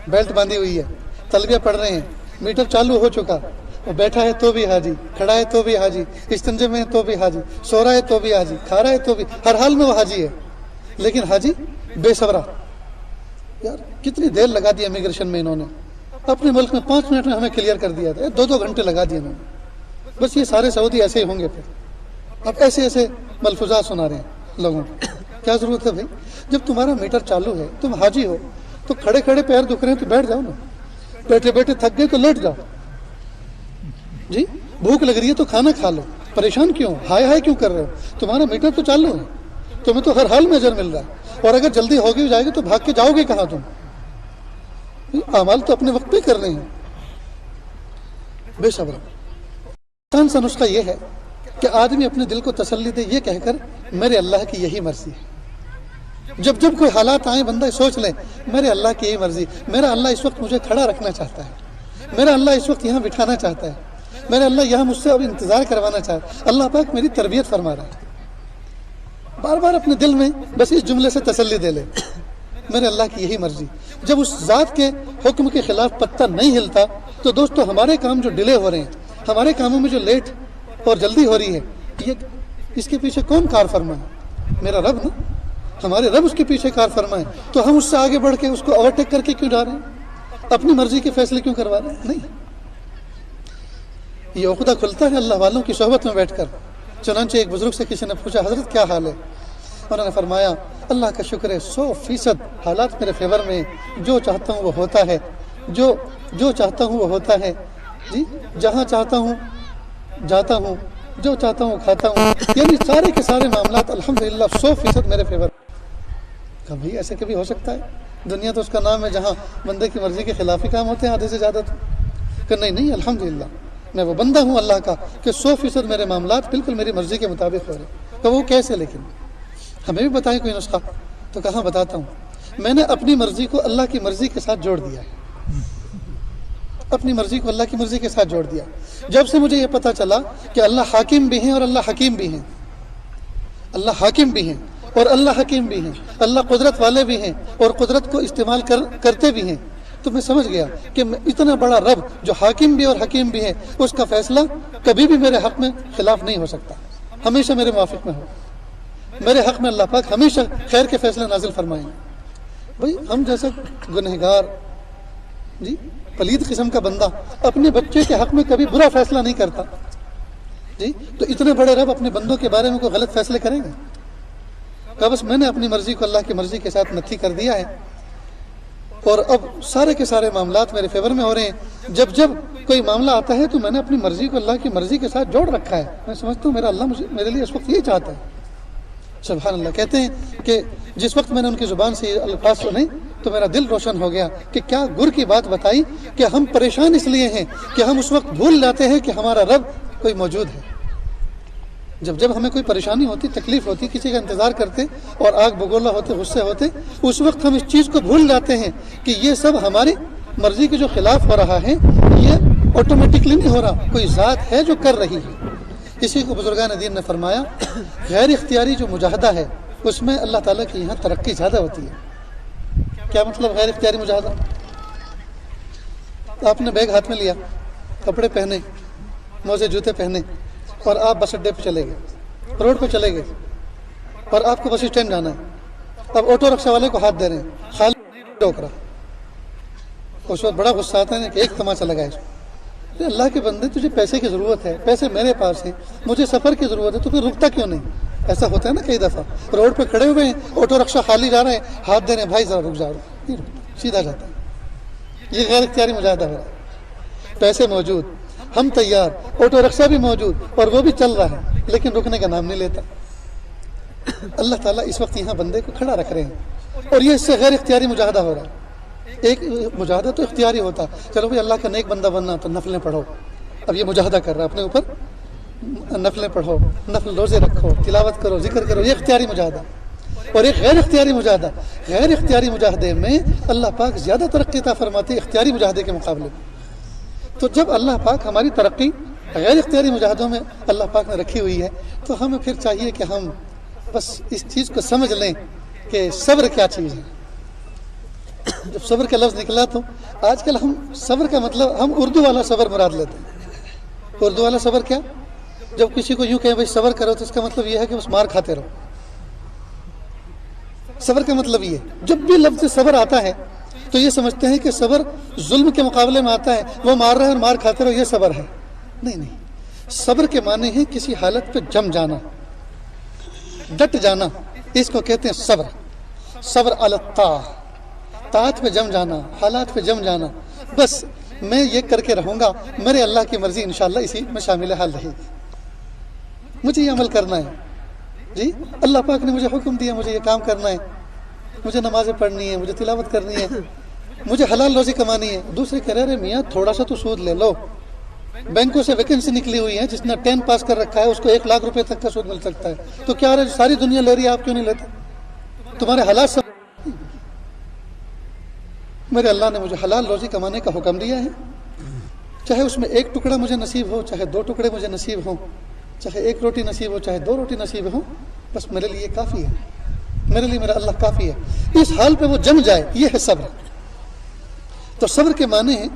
بیلٹ باندھی ہوئی ہے, تلبیہ پڑھ رہے ہیں, میٹر چالو ہو چکا, وہ بیٹھا ہے تو بھی حاجی, کھڑا ہے تو بھی حاجی, استنجے میں ہے تو بھی حاجی, سو رہا ہے تو بھی حاجی, کھا رہا ہے تو بھی, ہر حال میں وہ حاجی ہے. لیکن حاجی بے صبرا, یار کتنی دیر لگا دی امیگریشن میں انہوں نے, اپنے ملک میں 5 منٹ میں ہمیں کلیئر کر دیا تھا, 2 گھنٹے لگا دیے انہوں نے. بس یہ سارے سعودی ایسے ہی ہوں گے. پھر اب ایسے ملفوظات سنا رہے ہیں لوگوں کو. کیا ضرورت ہے بھائی, جب تمہارا میٹر چالو ہے, تم حاجی ہو, تو کھڑے کھڑے پیر دکھ رہے ہیں تو بیٹھ جاؤ نا, بیٹھے بیٹھے تھک گئے تو لیٹ جاؤ. جی بھوک لگ رہی ہے تو کھانا کھا لو, پریشان کیوں, ہائے کیوں کر رہے ہو, تمہارا میٹر تو چالو ہے, تمہیں تو ہر حال میں اجر مل رہا ہے, اور اگر جلدی ہو گئی جائے گی تو بھاگ کے جاؤ گے کہاں تم. اعمال تو اپنے وقت پہ کر رہے ہیں. بے صبر. آسان سا نسخہ یہ ہے کہ آدمی اپنے دل کو تسلی دے یہ کہہ کر میرے اللہ کی یہی مرضی ہے. جب کوئی حالات آئیں بندہ سوچ لے میرے اللہ کی یہی مرضی, میرا اللہ اس وقت مجھے کھڑا رکھنا چاہتا ہے, میرا اللہ اس وقت یہاں بٹھانا چاہتا ہے, میرا اللہ یہاں مجھ سے اب انتظار کروانا چاہتا ہے, اللہ پاک میری تربیت فرما رہا ہے. بار بار اپنے دل میں بس اس جملے سے تسلی دے لے, میرے اللہ کی یہی مرضی. جب اس ذات کے حکم کے خلاف پتہ نہیں ہلتا تو دوستو ہمارے کام جو ڈیلے ہو رہے ہیں, ہمارے کاموں میں جو لیٹ اور جلدی ہو رہی ہے, یہ اس کے پیچھے کون کار فرما ہے؟ میرا رب نا. ہمارے رب اس کے پیچھے کار فرمائے تو ہم اس سے آگے بڑھ کے اس کو اوورٹیک کر کے کیوں جا رہے ہیں, اپنی مرضی کے فیصلے کیوں کروا رہے ہیں؟ نہیں. یہ عقدہ کھلتا ہے اللہ والوں کی صحبت میں بیٹھ کر. چنانچہ ایک بزرگ سے کسی نے پوچھا حضرت کیا حال ہے؟ انہوں نے فرمایا اللہ کا شکر ہے 100% حالات میرے فیور میں، جو چاہتا ہوں وہ ہوتا ہے، جو چاہتا ہوں وہ ہوتا ہے جی، جہاں چاہتا ہوں جاتا ہوں، جو چاہتا ہوں کھاتا ہوں، یعنی سارے کے سارے معاملات الحمدللہ 100% میرے فیور. کہا بھائی ایسے کبھی ہو سکتا ہے؟ دنیا تو اس کا نام ہے جہاں بندے کی مرضی کے خلاف ہی کام ہوتے ہیں آدھے سے زیادہ. تو کہ نہیں الحمدللہ میں وہ بندہ ہوں اللہ کا کہ 100% میرے معاملات بالکل میری مرضی کے مطابق ہو رہے ہیں. کہ وہ کیسے؟ لیکن ہمیں بھی بتائیں کوئی نسخہ. تو کہاں بتاتا ہوں. میں نے اپنی مرضی کو اللہ کی مرضی کے ساتھ جوڑ دیا ہے. اپنی مرضی کو اللہ کی مرضی کے ساتھ جوڑ دیا. جب سے مجھے یہ پتہ چلا کہ اللہ حاکم بھی ہیں اور اللہ حکیم بھی ہیں، اللہ حاکم بھی ہیں اور اللہ حکیم بھی ہیں، اللہ قدرت والے بھی ہیں اور قدرت کو استعمال کرتے بھی ہیں، تو میں سمجھ گیا کہ اتنا بڑا رب جو حاکم بھی اور حکیم بھی ہے، اس کا فیصلہ کبھی بھی میرے حق میں خلاف نہیں ہو سکتا، ہمیشہ میرے موافق میں ہو. میرے حق میں اللہ پاک ہمیشہ خیر کے فیصلے نازل فرمائیں. بھائی ہم جیسا گنہگار جی پلید قسم کا بندہ اپنے بچے کے حق میں کبھی برا فیصلہ نہیں کرتا جی، تو اتنے بڑے رب اپنے بندوں کے بارے میں کوئی غلط فیصلے کریں گے؟ کہ بس میں نے اپنی مرضی کو اللہ کی مرضی کے ساتھ نتھی کر دیا ہے اور اب سارے کے سارے معاملات میرے فیور میں ہو رہے ہیں. جب کوئی معاملہ آتا ہے تو میں نے اپنی مرضی کو اللہ کی مرضی کے ساتھ جوڑ رکھا ہے. میں سمجھتا ہوں میرا اللہ میرے لیے اس وقت یہ چاہتا ہے. سبحان اللہ. کہتے ہیں کہ جس وقت میں نے ان کی زبان سے یہ الفاظ سنے تو میرا دل روشن ہو گیا کہ کیا گر کی بات بتائی کہ ہم پریشان اس لیے ہیں کہ ہم اس وقت بھول جاتے ہیں کہ ہمارا رب کوئی موجود ہے. جب ہمیں کوئی پریشانی ہوتی، تکلیف ہوتی، کسی کا انتظار کرتے اور آگ بگولا ہوتے، غصے ہوتے، اس وقت ہم اس چیز کو بھول جاتے ہیں کہ یہ سب ہماری مرضی کے جو خلاف ہو رہا ہے، یہ آٹومیٹکلی نہیں ہو رہا، کوئی ذات ہے جو کر رہی ہے. اسی کو بزرگان دین نے فرمایا غیر اختیاری جو مجاہدہ ہے اس میں اللہ تعالیٰ کی یہاں ترقی زیادہ ہوتی ہے. کیا مطلب غیر اختیاری مجاہدہ؟ آپ نے بیگ ہاتھ میں لیا، کپڑے پہنے، موزے جوتے پہنے اور آپ بس اڈے پہ چلے گئے، روڈ پہ چلے گئے اور آپ کو بس اسٹینڈ جانا ہے. اب آٹو رکشا والے کو ہاتھ دے رہے ہیں، خالی ٹوک رہا. اس وقت بڑا غصہ آتا ہے کہ ایک تماچا لگائے. اللہ کے بندے تجھے پیسے کی ضرورت ہے، پیسے میرے پاس ہیں، مجھے سفر کی ضرورت ہے، تو پھر رکتا کیوں نہیں؟ ایسا ہوتا ہے نا کئی دفعہ روڈ پہ کھڑے ہوئے ہیں، آٹو رکشا خالی جا رہے ہیں، ہاتھ دے رہے ہیں، بھائی ذرا رک جاؤ، سیدھا جاتا ہے. یہ غیر اختیاری مجاہدہ ہو رہا ہے. پیسے موجود، ہم تیار، آٹو رکشا بھی موجود اور وہ بھی چل رہا ہے لیکن رکنے کا نام نہیں لیتا. اللہ تعالیٰ اس وقت یہاں بندے کو کھڑا رکھ رہے ہیں اور یہ اس سے غیر اختیاری مجاہدہ ہو رہا ہے. ایک مجاہدہ تو اختیاری ہوتا، چلو بھائی اللہ کا نیک بندہ بننا تو نفلیں پڑھو. اب یہ مجاہدہ کر رہا ہے اپنے اوپر، نفلیں پڑھو، نفل روزے رکھو، تلاوت کرو، ذکر کرو، یہ اختیاری مجاہدہ. اور ایک غیر اختیاری مجاہدہ، غیر اختیاری مجاہدے میں اللہ پاک زیادہ ترقی عطا فرماتے ہیں اختیاری مجاہدے کے مقابلے میں. تو جب اللہ پاک ہماری ترقی غیر اختیاری مجاہدوں میں اللہ پاک نے رکھی ہوئی ہے تو ہمیں پھر چاہیے کہ ہم بس اس چیز کو سمجھ لیں کہ صبر کیا چیز ہے. جب صبر کا لفظ نکلا تو آج کل ہم صبر کا مطلب ہم اردو والا صبر مراد لیتے ہیں. اردو والا صبر کیا؟ جب کسی کو یوں کہیں بھائی صبر کرو تو اس کا مطلب یہ ہے کہ بس مار کھاتے رہو. صبر کا مطلب یہ ہے جب بھی لفظ صبر آتا ہے تو یہ سمجھتے ہیں کہ صبر ظلم کے مقابلے میں آتا ہے، وہ مار رہا ہے اور مار کھاتے رہو، یہ صبر ہے. نہیں، صبر کے معنی ہے کسی حالت پہ جم جانا، ڈٹ جانا، اس کو کہتے ہیں صبر. صبر علی الطاعہ، طاعت پہ جم جانا، حالات پہ جم جانا. بس میں یہ کر کے رہوں گا، میرے اللہ کی مرضی انشاءاللہ اسی میں شامل حال رہے گی. مجھے یہ عمل کرنا ہے جی، اللہ پاک نے مجھے حکم دیا، مجھے یہ کام کرنا ہے، مجھے نمازیں پڑھنی ہے، مجھے تلاوت کرنی ہے، مجھے حلال روزی کمانی ہے. دوسرے کہہ رہے میاں تھوڑا سا تو سود لے لو، بینکوں سے ویکینسی نکلی ہوئی ہے، جس نے 10 پاس کر رکھا ہے اس کو 1 لاکھ روپے تک کا سود مل سکتا ہے. تو کیا رہے ساری دنیا لے رہی ہے، آپ کیوں نہیں لیتے؟ تمہارے حالات سب. میرے اللہ نے مجھے حلال روزی کمانے کا حکم دیا ہے، چاہے اس میں 1 ٹکڑا مجھے نصیب ہو، چاہے 2 ٹکڑے مجھے نصیب ہوں، چاہے 1 روٹی نصیب ہو، چاہے 2 روٹی نصیب ہوں، بس میرے لیے کافی ہے، میرے لیے میرا اللہ کافی ہے. اس حال پہ وہ جم جائے، یہ ہے صبر. تو صبر کے معنی ہے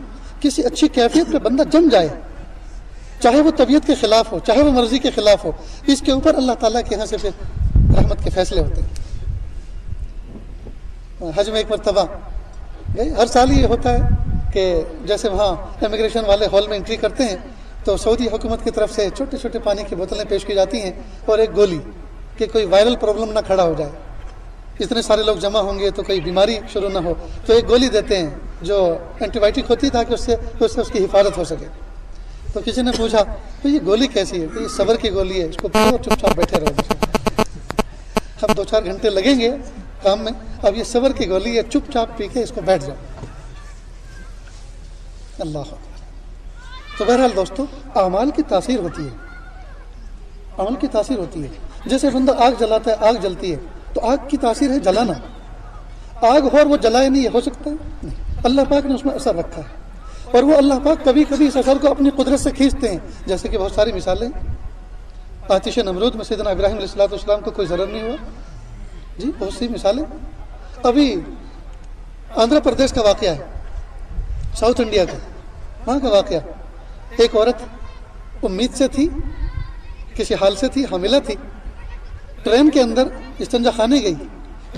کسی اچھی کیفیت پہ بندہ جم جائے، چاہے وہ طبیعت کے خلاف ہو، چاہے وہ مرضی کے خلاف ہو، اس کے اوپر اللہ تعالیٰ کے یہاں سے پھر رحمت کے فیصلے ہوتے ہیں. حج میں ایک مرتبہ گئے، ہر سال یہ ہوتا ہے کہ جیسے وہاں امیگریشن والے ہال میں انٹری کرتے ہیں تو سعودی حکومت کی طرف سے چھوٹے چھوٹے پانی کی بوتلیں پیش کی جاتی ہیں اور ایک گولی کہ کوئی وائرل پرابلم نہ کھڑا ہو جائے، اتنے سارے لوگ جمع ہوں گے تو کوئی بیماری شروع نہ ہو، تو ایک گولی دیتے ہیں جو اینٹی بائیوٹک ہوتی ہے تاکہ اس کی حفاظت ہو سکے۔ تو کسی نے پوچھا تو یہ گولی کیسی ہے؟ تو یہ صبر کی گولی ہے، اس کو پیو اور چپ چاپ بیٹھے رہو۔ اب 2-4 گھنٹے لگیں گے کام میں، اب یہ صبر کی گولی ہے، چپ چاپ پی کے اس کو بیٹھ جاؤ۔ اللہ اکبر۔ تو بہرحال دوستو، اعمال کی تاثیر ہوتی ہے، عمل کی تاثیر ہوتی ہے۔ جیسے بندہ آگ جلاتا ہے، آگ جلتی ہے تو آگ کی تاثیر ہے جلانا، آگ اور وہ جلائے نہیں ہو سکتا ہے؟ نہیں، اللہ پاک نے اس میں اثر رکھا ہے، اور وہ اللہ پاک کبھی کبھی اس اثر کو اپنی قدرت سے کھینچتے ہیں، جیسے کہ بہت ساری مثالیں آتش نمرود میں سیدنا ابراہیم علیہ السلام کو کوئی ضرر نہیں ہوا، جی بہت سی مثالیں۔ ابھی آندھرا پردیش کا واقعہ ہے، ساؤتھ انڈیا کا، وہاں کا واقعہ، ایک عورت امید سے تھی، کسی حال سے تھی، حاملہ تھی، ٹرین کے اندر استنجا خانے گئی،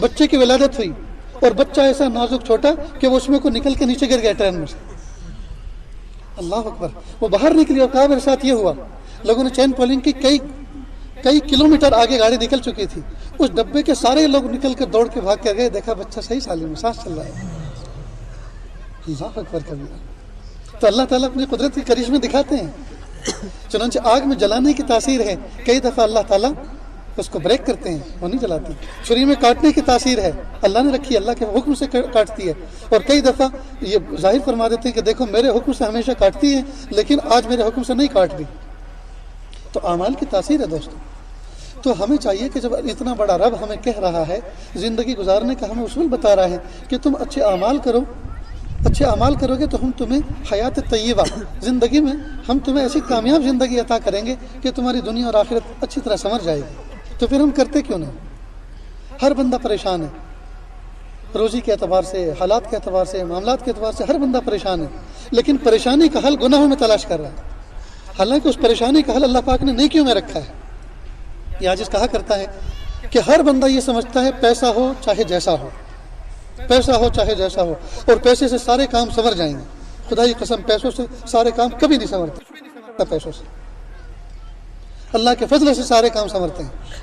بچے کی ولادت ہوئی، اور بچہ ایسا نازک چھوٹا کہ وہ اس میں کو نکل کے نیچے گر گیا ٹرین میں سے۔ اللہ اکبر۔ وہ باہر نکلی اور کہا میرے ساتھ یہ ہوا۔ لوگوں نے چین پولنگ کی، کئی کلومیٹر آگے گاڑی نکل چکی تھی، اس ڈبے کے سارے لوگ نکل کر دوڑ کے بھاگ کے گئے، دیکھا بچہ صحیح سالم میں سانس چل رہا ہے۔ اللہ اکبر کبیرہ۔ تو اللہ تعالیٰ اپنی قدرت کے کرشمے دکھاتے ہیں۔ چنانچہ آگ میں جلانے کی تاثیر ہے، کئی دفعہ اللہ تعالیٰ اس کو بریک کرتے ہیں، وہ نہیں جلاتی۔ چھری میں کاٹنے کی تاثیر ہے، اللہ نے رکھی ہے، اللہ کے حکم سے کاٹتی ہے، اور کئی دفعہ یہ ظاہر فرما دیتے ہیں کہ دیکھو میرے حکم سے ہمیشہ کاٹتی ہے، لیکن آج میرے حکم سے نہیں کاٹ دی۔ تو اعمال کی تاثیر ہے دوستو۔ تو ہمیں چاہیے کہ جب اتنا بڑا رب ہمیں کہہ رہا ہے، زندگی گزارنے کا ہمیں اصول بتا رہا ہے کہ تم اچھے اعمال کرو، اچھے اعمال کرو گے تو ہم تمہیں حیات طیبہ، زندگی میں ہم تمہیں ایسی کامیاب زندگی عطا کریں گے کہ تمہاری دنیا اور آخرت اچھی طرح سمجھ جائے گی۔ تو پھر ہم کرتے کیوں نہیں؟ ہر بندہ پریشان ہے، روزی کے اعتبار سے، حالات کے اعتبار سے، معاملات کے اعتبار سے ہر بندہ پریشان ہے، لیکن پریشانی کا حل گناہوں میں تلاش کر رہا ہے، حالانکہ اس پریشانی کا حل اللہ پاک نے نیکیوں میں رکھا ہے۔ یہ عاجز کہا کرتا ہے کہ ہر بندہ یہ سمجھتا ہے پیسہ ہو چاہے جیسا ہو، پیسہ ہو چاہے جیسا ہو، اور پیسے سے سارے کام سنور جائیں گے۔ خدا کی قسم، پیسوں سے سارے کام کبھی نہیں سنورتے، پیسوں سے، اللہ کے فضل سے سارے کام سنورتے ہیں۔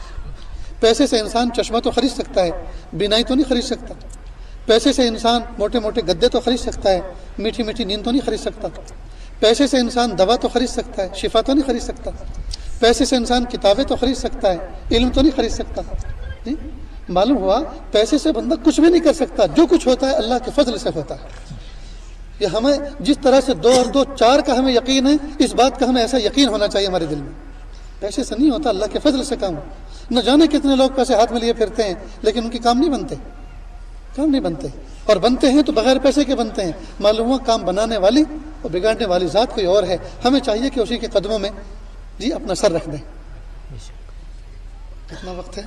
پیسے سے انسان چشمہ تو خرید سکتا ہے، بینائی تو نہیں خرید سکتا۔ پیسے سے انسان موٹے موٹے گدے تو خرید سکتا ہے، میٹھی میٹھی نیند تو نہیں خرید سکتا۔ پیسے سے انسان دوا تو خرید سکتا ہے، شفا تو نہیں خرید سکتا۔ پیسے سے انسان کتابیں تو خرید سکتا ہے، علم تو نہیں خرید سکتا۔ جی معلوم ہوا پیسے سے بندہ کچھ بھی نہیں کر سکتا، جو کچھ ہوتا ہے اللہ کے فضل سے ہوتا ہے۔ یہ ہمیں جس طرح سے 2 اور 2 4 کا ہمیں یقین ہے، اس بات کا ہمیں ایسا یقین ہونا چاہیے ہمارے دل میں۔ پیسے سے نہیں ہوتا، اللہ کے فضل سے کام۔ نہ جانے کتنے لوگ پیسے ہاتھ میں لیے پھرتے ہیں، لیکن ان کے کام نہیں بنتے، اور بنتے ہیں تو بغیر پیسے کے بنتے ہیں۔ معلوم ہوا کام بنانے والی اور بگاڑنے والی ذات کوئی اور ہے۔ ہمیں چاہیے کہ اسی کے قدموں میں جی اپنا سر رکھ دیں۔ کتنا وقت ہے؟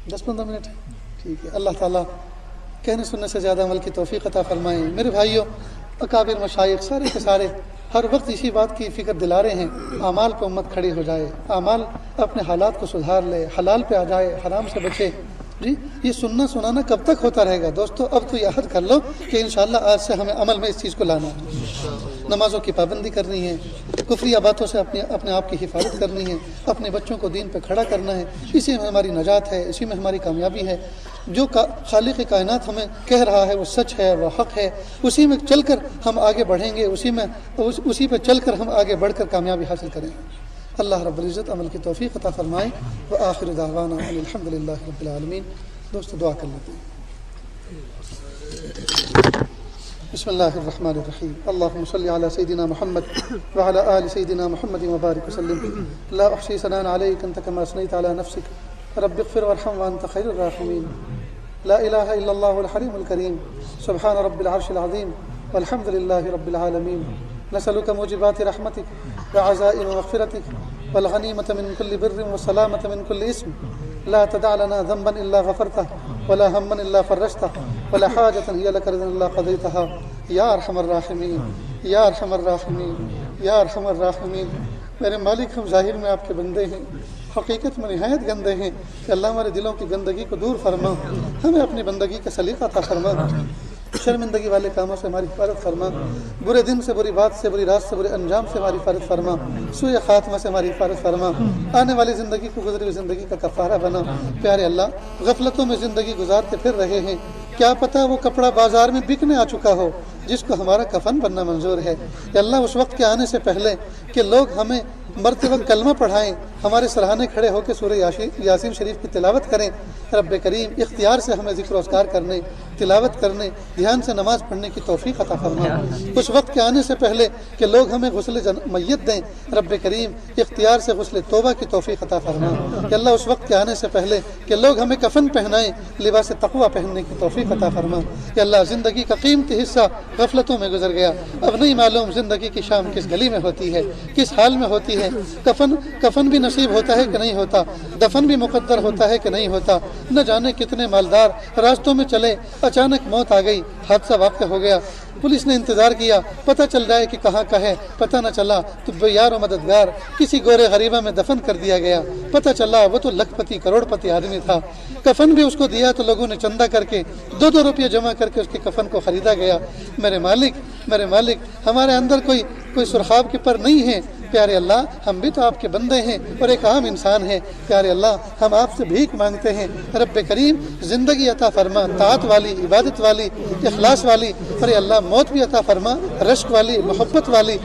10-15 منٹ ہے، ٹھیک ہے۔ اللہ تعالیٰ کہنے سننے سے زیادہ عمل کی توفیق عطا فرمائیں۔ میرے بھائیوں، اکابر مشائخ سارے کے سارے ہر وقت اسی بات کی فکر دلا رہے ہیں، اعمال پہ امت کھڑی ہو جائے، اعمال اپنے حالات کو سدھار لے، حلال پہ آ جائے، حرام سے بچے۔ جی یہ سننا سنانا کب تک ہوتا رہے گا دوستو؟ اب تو یہ عہد کر لو کہ انشاءاللہ آج سے ہمیں عمل میں اس چیز کو لانا ہے۔ نمازوں کی پابندی کرنی ہے، کفریہ باتوں سے اپنے آپ کی حفاظت کرنی ہے، اپنے بچوں کو دین پہ کھڑا کرنا ہے۔ اسی میں ہماری نجات ہے، اسی میں ہماری کامیابی ہے۔ جو خالق کائنات ہمیں کہہ رہا ہے وہ سچ ہے، وہ حق ہے، اسی میں چل کر ہم آگے بڑھیں گے، اسی پہ چل کر ہم آگے بڑھ کر کامیابی حاصل کریں گے۔ اللہ رب العزت عمل کی توفیق عطا فرمائے۔ وآخر دعوانا الحمدللہ رب العالمین۔ دوستو دعا کر لیتے ہیں۔ بسم اللہ الرحمن الرحیم۔ اللہم صلی علی سیدنا محمد وعلی آل سیدنا محمد وبارک وسلم۔ لا احصی ثناء علیک انت کما اثنیت علی نفسک رب اغفر وارحم وانت خیر الراحمین۔ لا الہ الا اللہ الحلیم الکریم سبحان رب العرش العظیم والحمد للہ رب العالمین۔ نسألک موجبات رحمتک وعزائم مغفرتک والغنیمة من كل بر والسلامة من كل اسم۔ لا تدع لنا ذنبا إلا غفرته ولا هما إلا فرجته ولا حاجة هي لك رضا إلا قضيتها يا أرحم الراحمين يا أرحم الراحمين يا أرحم الراحمين۔ میرے مالک، ہم ظاہر میں آپ کے بندے ہیں، حقیقت میں نہایت گندے ہیں، کہ اللہ ہمارے دلوں کی گندگی کو دور فرما، ہمیں اپنی بندگی کا سلیقہ عطا فرما۔ شرمندگی والے کاموں سے ہماری حفاظت فرما، برے دن سے، بری بات سے، بری رات سے، برے انجام سے ہماری حفاظت فرما، سوء خاتمہ سے ہماری حفاظت فرما، آنے والی زندگی کو گزری ہوئی زندگی کا کفارہ بنا۔ پیارے اللہ، غفلتوں میں زندگی گزارتے پھر رہے ہیں، کیا پتہ وہ کپڑا بازار میں بکنے آ چکا ہو جس کو ہمارا کفن بننا منظور ہے۔ یا اللہ، اس وقت کے آنے سے پہلے کہ لوگ ہمیں مرتے وقت کلمہ پڑھائیں، ہمارے سرہانے کھڑے ہو کے سورہ یاسین شریف کی تلاوت کریں، رب کریم اختیار سے ہمیں ذکر و اذکار کرنے، تلاوت کرنے، دھیان سے نماز پڑھنے کی توفیق عطا فرما۔ اس وقت کے آنے سے پہلے کہ لوگ ہمیں غسل میت دیں، رب کریم اختیار سے غسل توبہ کی توفیق عطا فرما۔ کہ اللہ، اس وقت کے آنے سے پہلے کہ لوگ ہمیں کفن پہنائیں، لباس تقویٰ پہننے کی توفیق عطا فرما۔ کہ اللہ، زندگی کا قیمتی حصہ غفلتوں میں گزر گیا، اب نہیں معلوم زندگی کی شام کس گلی میں ہوتی ہے، کس حال میں ہوتی ہے، کفن بھی نصیب ہوتا ہے کہ نہیں ہوتا، دفن بھی مقدر ہوتا ہے کہ نہیں ہوتا، نہ جانے کتنے مالدار راستوں میں چلے، اچانک موت آ گئی، حادثہ واقع ہو گیا، پولیس نے انتظار کیا، پتہ چل رہا ہے کہ کہاں کا ہے، پتہ نہ چلا تو بے یار و مددگار کسی گورے غریبہ میں دفن کر دیا گیا، پتہ چلا وہ تو لکھ پتی کروڑ پتی آدمی تھا، کفن بھی اس کو دیا تو لوگوں نے چندہ کر کے 2 روپیہ جمع کر کے اس کے کفن کو خریدا گیا۔ میرے مالک، ہمارے اندر کوئی سرخاب کے پر نہیں ہے، پیارے اللہ، ہم بھی تو آپ کے بندے ہیں اور ایک عام انسان ہیں، پیارے اللہ، ہم آپ سے بھیک مانگتے ہیں، رب کریم زندگی عطا فرما، طاعت والی، عبادت والی، اخلاص والی، ارے اللہ موت بھی عطا فرما، رشک والی، محبت والی،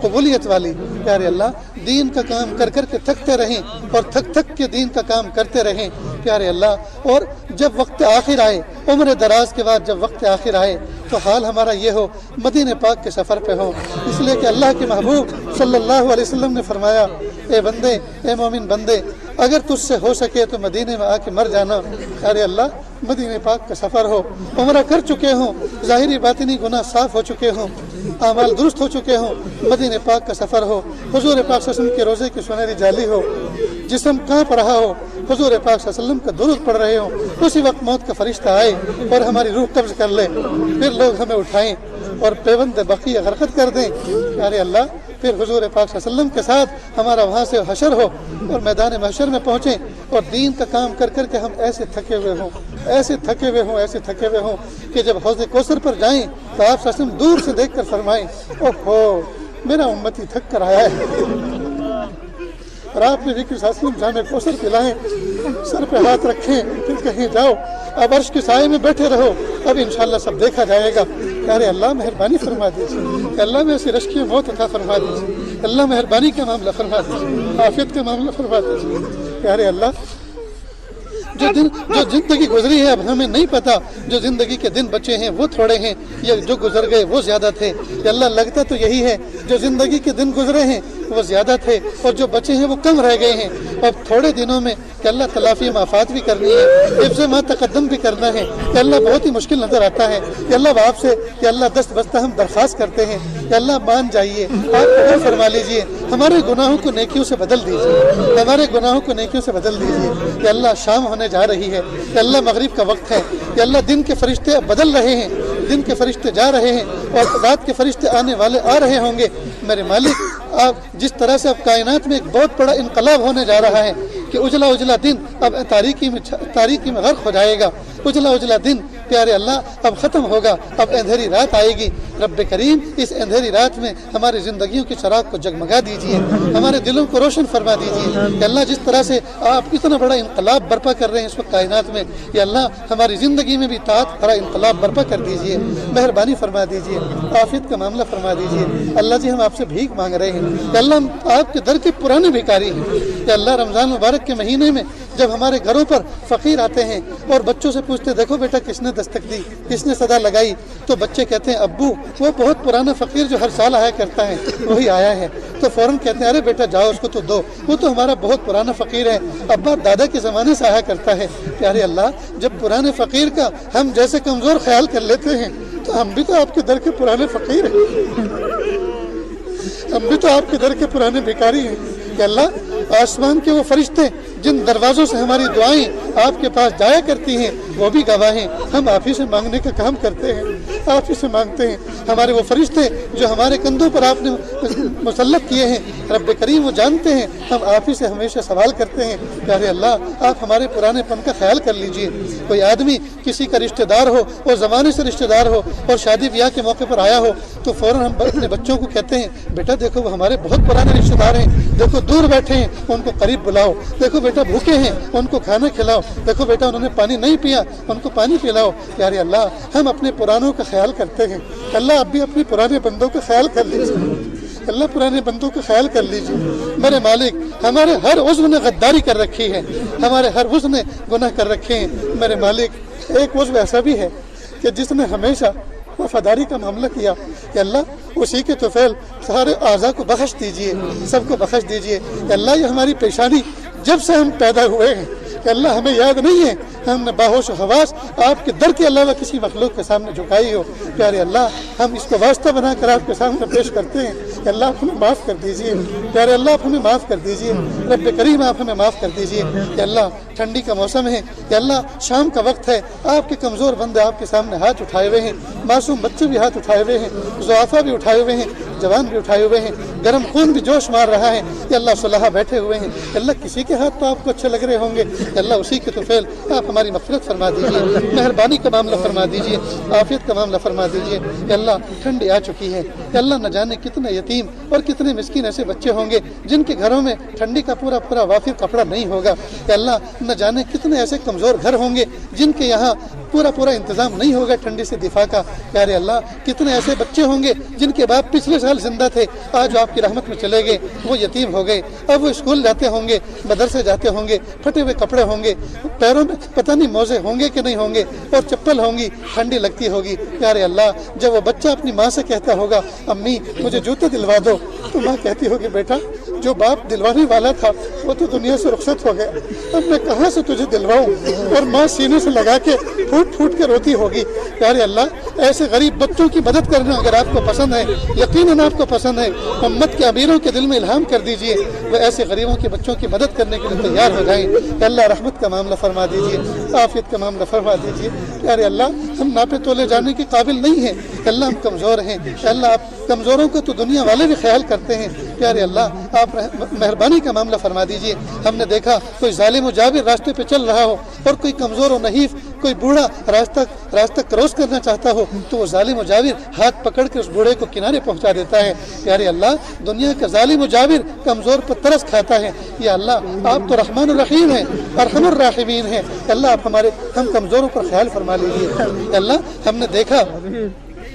قبولیت والی، پیارے اللہ، دین کا کام کر کر کے تھکتے رہیں اور تھک کے دین کا کام کرتے رہیں، پیارے اللہ، اور جب وقت آخر آئے، عمر دراز کے بعد جب وقت آخر آئے تو حال ہمارا یہ ہو مدینہ پاک کے سفر پہ ہو، اس لیے کہ اللہ کے محبوب صلی اللہ علیہ وسلم نے فرمایا، اے بندے، اے مومن بندے، اگر تجھ سے ہو سکے تو مدینے میں آ کے مر جانا۔ ارے اللہ، مدینہ پاک کا سفر ہو، عمرہ کر چکے ہوں، ظاہری باطنی گناہ صاف ہو چکے ہوں، اعمال درست ہو چکے ہوں، مدینہ پاک کا سفر ہو، حضور پاک صلی اللہ علیہ وسلم کے روزے کی سنہری جالی ہو، جسم کانپ رہا ہو، حضور پاک صلی اللہ علیہ وسلم کا درود پڑھ رہے ہوں، اسی وقت موت کا فرشتہ آئے اور ہماری روح قبض کر لے، پھر لوگ ہمیں اٹھائیں اور پیوند بقیہ غرقت کر دیں، ارے اللہ، پھر حضور پاک صلی اللہ علیہ وسلم کے ساتھ ہمارا وہاں سے حشر ہو اور میدان محشر میں پہنچیں اور دین کا کام کر کر کے ہم ایسے تھکے ہوئے ہوں کہ جب حوض کوثر پر جائیں تو آپ صلی اللہ علیہ وسلم دور سے دیکھ کر فرمائیں، اوہو، میرا امتی تھک کر آیا ہے، اور آپ نے ذکر صلی اللہ علیہ وسلم جامع کوثر پلائیں، سر پہ ہاتھ رکھیں، پھر کہیں جاؤ، اب عرش کے سائے میں بیٹھے رہو، اب انشاءاللہ سب دیکھا جائے گا۔ ارے اللہ مہربانی فرما دیجیے، اللہ میں ایسی رشک موت عطا فرما دیجیے، اللہ مہربانی کا معاملہ فرما دیجیے، عافیت کا معاملہ فرما دیجیے۔ ارے اللہ، جو زندگی گزری ہے اب ہمیں نہیں پتا، جو زندگی کے دن بچے ہیں وہ تھوڑے ہیں یا جو گزر گئے وہ زیادہ تھے، یا اللہ لگتا تو یہی ہے، جو زندگی کے دن گزرے ہیں وہ زیادہ تھے اور جو بچے ہیں وہ کم رہ گئے ہیں، اور تھوڑے دنوں میں کہ اللہ تلافی معافات بھی کرنی ہے، حفظ ما تقدم بھی کرنا ہے، کہ اللہ بہت ہی مشکل نظر آتا ہے، کہ اللہ آپ سے کہ اللہ دست بستہ ہم درخواست کرتے ہیں کہ اللہ مان جائیے، آپ قبول فرما لیجیے، ہمارے گناہوں کو نیکیوں سے بدل دیجیے، ہمارے گناہوں کو نیکیوں سے بدل دیجیے، کہ اللہ شام ہونے جا رہی ہے، کہ اللہ مغرب کا وقت ہے، کہ اللہ دن کے فرشتے اب بدل رہے ہیں، دن کے فرشتے جا رہے ہیں اور رات کے فرشتے آنے والے آ رہے ہوں گے۔ میرے مالک، آپ جس طرح سے اب کائنات میں ایک بہت بڑا انقلاب ہونے جا رہا ہے کہ اجلا دن اب تاریکی میں غرق ہو جائے گا، اجلا دن پیارے اللہ اب ختم ہوگا، اب اندھیری رات آئے گی، رب کریم اس اندھیری رات میں ہماری زندگیوں کی چراغ کو جگمگا دیجیے، ہمارے دلوں کو روشن فرما دیجیے، کہ اللہ جس طرح سے آپ اتنا بڑا انقلاب برپا کر رہے ہیں اس وقت کائنات میں، یا اللہ ہماری زندگی میں بھی طاعت بڑا انقلاب برپا کر دیجیے، مہربانی فرما دیجیے، عافیت کا معاملہ فرما دیجیے۔ اللہ جی، ہم آپ سے بھیک مانگ رہے ہیں کہ اللہ ہم آپ کے در کے پرانے بھیکاری ہیں، کہ اللہ رمضان مبارک کے مہینے میں جب ہمارے گھروں پر فقیر آتے ہیں اور بچوں سے پوچھتے دیکھو بیٹا کس نے دستک دی، کس نے صدا لگائی، تو بچے کہتے ہیں ابو وہ بہت پرانا فقیر جو ہر سال آیا کرتا ہے وہی آیا ہے، تو فوراً کہتے ہیں ارے بیٹا جاؤ اس کو تو دو، وہ تو ہمارا بہت پرانا فقیر ہے، ابا دادا کے زمانے سے آیا کرتا ہے۔ پیارے اللہ، جب پرانے فقیر کا ہم جیسے کمزور خیال کر لیتے ہیں تو ہم بھی تو آپ کے در کے پرانے فقیر ہیں، ہم بھی تو آپ کے در کے پرانے بھیکاری ہیں، کہ اللہ آسمان کے وہ فرشتے جن دروازوں سے ہماری دعائیں آپ کے پاس جایا کرتی ہیں وہ بھی گواہ ہیں، ہم آپ ہی سے مانگنے کا کام کرتے ہیں، آپ ہی سے مانگتے ہیں۔ ہمارے وہ فرشتے جو ہمارے کندھوں پر آپ نے مسلط کیے ہیں رب کریم وہ جانتے ہیں، ہم آپ ہی سے ہمیشہ سوال کرتے ہیں پیارے اللہ آپ ہمارے پرانے پن کا خیال کر لیجئے۔ کوئی آدمی کسی کا رشتہ دار ہو اور زمانے سے رشتہ دار ہو اور شادی بیاہ کے موقع پر آیا ہو تو فوراً ہم اپنے بچوں کو کہتے ہیں بیٹا دیکھو وہ ہمارے بہت پرانے رشتہ دار ہیں، دیکھو دور بیٹھے ہیں ان کو قریب بلاؤ، دیکھو بیٹا بھوکے ہیں ان کو کھانا کھلاؤ، دیکھو بیٹا انہوں نے پانی نہیں پیا ان کو پانی پلاؤ۔ پیارے اللہ ہم اپنے پرانوں کا خیال کرتے ہیں، اللہ اب بھی اپنے پرانے بندوں کا خیال کر لیجیے، اللہ پرانے بندوں کا خیال کر لیجیے۔ میرے مالک ہمارے ہر عضو نے غداری کر رکھی ہے، ہمارے ہر عضو نے گناہ کر رکھے ہیں۔ میرے مالک ایک عضو ایسا بھی ہے کہ جس نے ہمیشہ وفاداری کا معاملہ کیا کہ اللہ اسی کے طفیل سارے اعضاء کو بخش دیجئے، سب کو بخش دیجئے کہ اللہ یہ ہماری پیشانی جب سے ہم پیدا ہوئے ہیں کہ اللہ ہمیں یاد نہیں ہے ہم نے باہوش و حواس آپ کے در کے علاوہ کسی مخلوق کے سامنے جھکائی ہو۔ پیارے اللہ ہم اس کو واسطہ بنا کر آپ کے سامنے پیش کرتے ہیں کہ اللہ آپ ہمیں معاف کر دیجئے، پیارے اللہ آپ ہمیں معاف کر دیجئے، رب کریم آپ ہمیں معاف کر دیجئے کہ اللہ ٹھنڈی کا موسم ہے کہ اللہ شام کا وقت ہے، آپ کے کمزور بندے آپ کے سامنے ہاتھ اٹھائے ہوئے ہیں، معصوم بچے بھی ہاتھ اٹھائے ہوئے ہیں، ضعفاء بھی اٹھائے ہوئے ہیں، جوان بھی اٹھائے ہوئے ہیں، گرم خون بھی جوش مار رہا ہے کہ اللہ صلاح بیٹھے ہوئے ہیں کہ اللہ کسی کے ہاتھ تو آپ کو اچھے لگ رہے ہوں گے کہ اللہ اسی کے طفیل آپ ہماری مغفرت فرما دیجئے، مہربانی کا معاملہ فرما دیجئے، عافیت کا معاملہ فرما دیجئے کہ اللہ ٹھنڈی آ چکی ہے کہ اللہ نہ جانے کتنے یتیم اور کتنے مسکین ایسے بچے ہوں گے جن کے گھروں میں ٹھنڈی کا پورا وافر کپڑا نہیں ہوگا کہ اللہ نہ جانے کتنے ایسے کمزور گھر ہوں گے جن کے یہاں پورا انتظام نہیں ہوگا ٹھنڈی سے دفاع کا۔ پیارے اللہ کتنے ایسے بچے ہوں گے جن کے باپ پچھلے سال زندہ تھے آج آپ کی رحمت میں چلے گئے، وہ یتیم ہو گئے، اب وہ اسکول جاتے ہوں گے، مدرسے جاتے ہوں گے، پھٹے ہوئے کپڑے ہوں گے، پیروں میں پتہ نہیں موزے ہوں گے کہ نہیں ہوں گے اور چپل ہوں گی، ٹھنڈی لگتی ہوگی۔ پیارے اللہ جب وہ بچہ اپنی ماں سے کہتا ہوگا امی مجھے جوتے دلوا دو تو ماں کہتی ہوگی بیٹا جو باپ دلوانے والا تھا وہ تو دنیا سے رخصت ہو گیا، اب میں کہاں سے تجھے دلواؤں، اور ماں سینے سے لگا کے پھوٹ کے روتی ہوگی۔ پیارے اللہ ایسے غریب بچوں کی مدد کرنا اگر آپ کو پسند ہے، یقیناً آپ کو پسند ہے، امت کے امیروں کے دل میں الہام کر دیجئے وہ ایسے غریبوں کے بچوں کی مدد کرنے کے لیے تیار ہو جائیں کہ اللہ رحمت کا معاملہ فرما دیجئے، عافیت کا معاملہ فرما دیجئے۔ پیارے اللہ ہم ناپے تولے جانے کے قابل نہیں ہیں کہ اللہ ہم کمزور ہیں کہ اللہ آپ کمزوروں کو تو دنیا والے بھی خیال کرتے ہیں۔ پیارے اللہ آپ مہربانی کا معاملہ فرما دیجئے۔ ہم نے دیکھا کوئی ظالم و جابر راستے پہ چل رہا ہو اور کوئی کمزور و نحیف کوئی بوڑھا راستہ کراس کرنا چاہتا ہو تو وہ ظالم و جابر ہاتھ پکڑ کے اس بوڑھے کو کنارے پہنچا دیتا ہے۔ پیارے اللہ دنیا کا ظالم و جابر کمزور پر ترس کھاتا ہے، یا اللہ آپ تو رحمان الرحیم ہیں، ارحم الراحمین ہیں، اللہ آپ ہم کمزوروں پر خیال فرما لیجیے۔ اللہ ہم نے دیکھا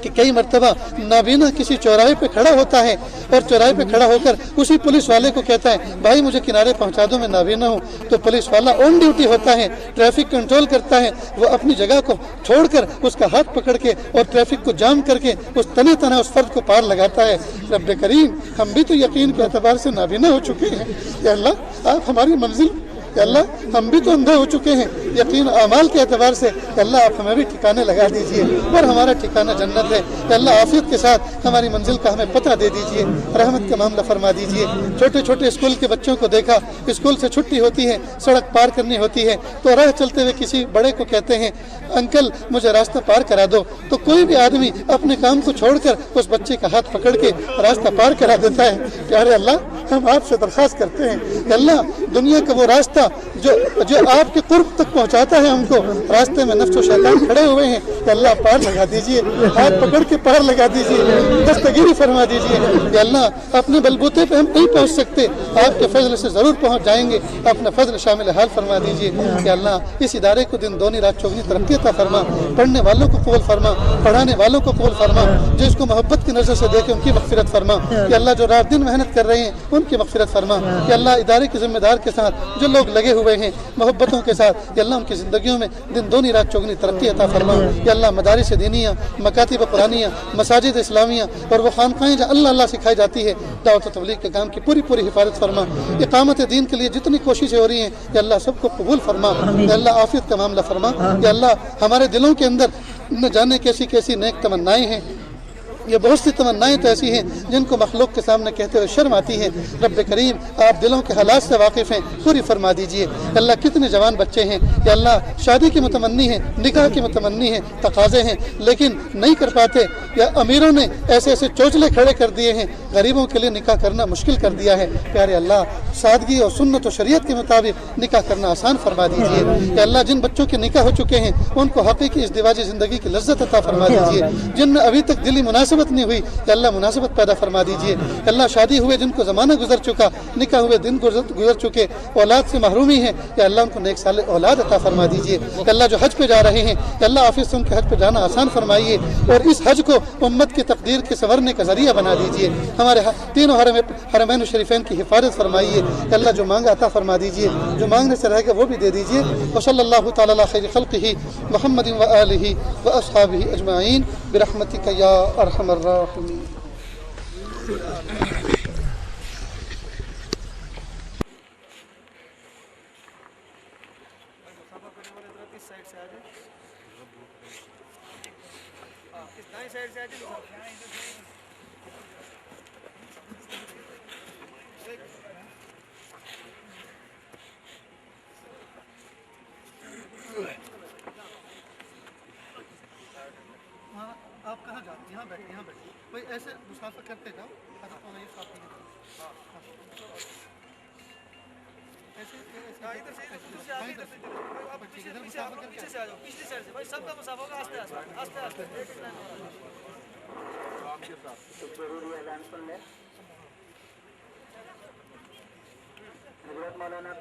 کہ کئی مرتبہ نابینا کسی چوراہے پہ کھڑا ہوتا ہے اور چوراہے پہ کھڑا ہو کر اسی پولیس والے کو کہتا ہے بھائی مجھے کنارے پہنچا دو میں نابینا ہوں، تو پولیس والا آن ڈیوٹی ہوتا ہے، ٹریفک کنٹرول کرتا ہے، وہ اپنی جگہ کو چھوڑ کر اس کا ہاتھ پکڑ کے اور ٹریفک کو جام کر کے اس تنہ اس فرد کو پار لگاتا ہے۔ رب کریم ہم بھی تو یقین کے اعتبار سے نابینا ہو چکے ہیں، یا اللہ آپ ہماری منزل کہ اللہ ہم بھی تو اندھے ہو چکے ہیں یقین اعمال کے اعتبار سے کہ اللہ آپ ہمیں بھی ٹھکانے لگا دیجئے اور ہمارا ٹھکانہ جنت ہے کہ اللہ عافیت کے ساتھ ہماری منزل کا ہمیں پتہ دے دیجئے، رحمت کا معاملہ فرما دیجئے۔ چھوٹے اسکول کے بچوں کو دیکھا اسکول سے چھٹی ہوتی ہے، سڑک پار کرنی ہوتی ہے تو راہ چلتے ہوئے کسی بڑے کو کہتے ہیں انکل مجھے راستہ پار کرا دو، تو کوئی بھی آدمی اپنے کام کو چھوڑ کر اس بچے کا ہاتھ پکڑ کے راستہ پار کرا دیتا ہے۔ پیارے اللہ ہم آپ سے درخواست کرتے ہیں کہ اللہ دنیا کا وہ راستہ جو آپ کے قرب تک پہنچاتا ہے ہم کو، راستے میں نفس و شیطان کھڑے ہوئے ہیں کہ اللہ پار لگا دیجئے، ہاتھ پکڑ کے پار لگا دیجئے، دستگیری فرما دیجئے کہ اللہ اپنے بلبوتے پہ ہم نہیں پہنچ سکتے، آپ کے فضل سے ضرور پہنچ جائیں گے، اپنا فضل شامل حال فرما دیجئے کہ اللہ اس ادارے کو دن دونی رات چوگنی ترقی عطا فرما، پڑھنے والوں کو قبول فرما، پڑھانے والوں کو قبول فرما، جو اس کو محبت کی نظر سے دیکھے ان کی مغفرت فرما کہ اللہ جو رات دن محنت کر رہے ہیں ان کی مغفرت فرما کہ اللہ ادارے کے ذمہ دار کے ساتھ جو لوگ لگے ہوئے ہیں محبتوں کے ساتھ کہ اللہ ان کی زندگیوں میں دن دونی رات چوگنی ترقی عطا فرما کہ اللہ مدارس دینیہ، مکاتب قرآنیہ، مساجد اسلامیہ اور وہ خانقاہیں جہاں اللہ سکھائی جاتی ہے دعوت و تبلیغ کے کام کی پوری حفاظت فرما، اقامت دین کے لیے جتنی کوششیں ہو رہی ہیں کہ اللہ سب کو قبول فرما کہ اللہ عافیت کا معاملہ فرما کہ اللہ ہمارے دلوں کے اندر نہ جانے کیسی نیک تمنائیں ہیں یہ بہت سی تمنائیں تو ایسی ہیں جن کو مخلوق کے سامنے کہتے ہوئے شرم آتی ہیں۔ رب کریم آپ دلوں کے حالات سے واقف ہیں، پوری فرما دیجئے۔ اللہ کتنے جوان بچے ہیں یا اللہ شادی کی متمنی ہیں، نکاح کی متمنی ہیں، تقاضے ہیں، لیکن نہیں کر پاتے، یا امیروں نے ایسے ایسے چوچلے کھڑے کر دیے ہیں، غریبوں کے لیے نکاح کرنا مشکل کر دیا ہے۔ پیارے اللہ سادگی اور سنت و شریعت کے مطابق نکاح کرنا آسان فرما دیجئے۔ کہ اللہ جن بچوں کے نکاح ہو چکے ہیں ان کو حقیقی ازدواجی زندگی کی لذت عطا فرما دیجئے۔ جن میں ابھی تک دلی مناسبت نہیں ہوئی کہ اللہ مناسبت پیدا فرما دیجئے۔ اللہ شادی ہوئے جن کو زمانہ گزر چکا، نکاح ہوئے دن گزر چکے، اولاد سے محرومی ہے، کہ اللہ ان کو نیک صالح اولاد عطا فرما دیجئے۔ کہ اللہ جو حج پہ جا رہے ہیں کہ اللہ آفس سے ان کے حج پہ جانا آسان فرمائیے، اور اس حج کو امت کی تقدیر کے سنورنے کا ذریعہ بنا دیجئے۔ ہمارے تینوں حرمین شریفین کی حفاظت فرمائیے۔ کہ اللہ جو مانگا عطا فرما دیجئے، جو مانگنے سے رہ گا وہ بھی دے دیجئے۔ وصلی اللہ تعالی علی خیر خلقہ محمد و آلہ و اصحابہ اجمعین برحمتک یا ارحم الراحمین۔ آپ کہاں جاتے ہیں؟ یہاں بیٹھے، یہاں بیٹھے بھائی، ایسے مسافر کرتے جاؤ۔ ضروری اعلان سن لیں۔ حضرت مولانا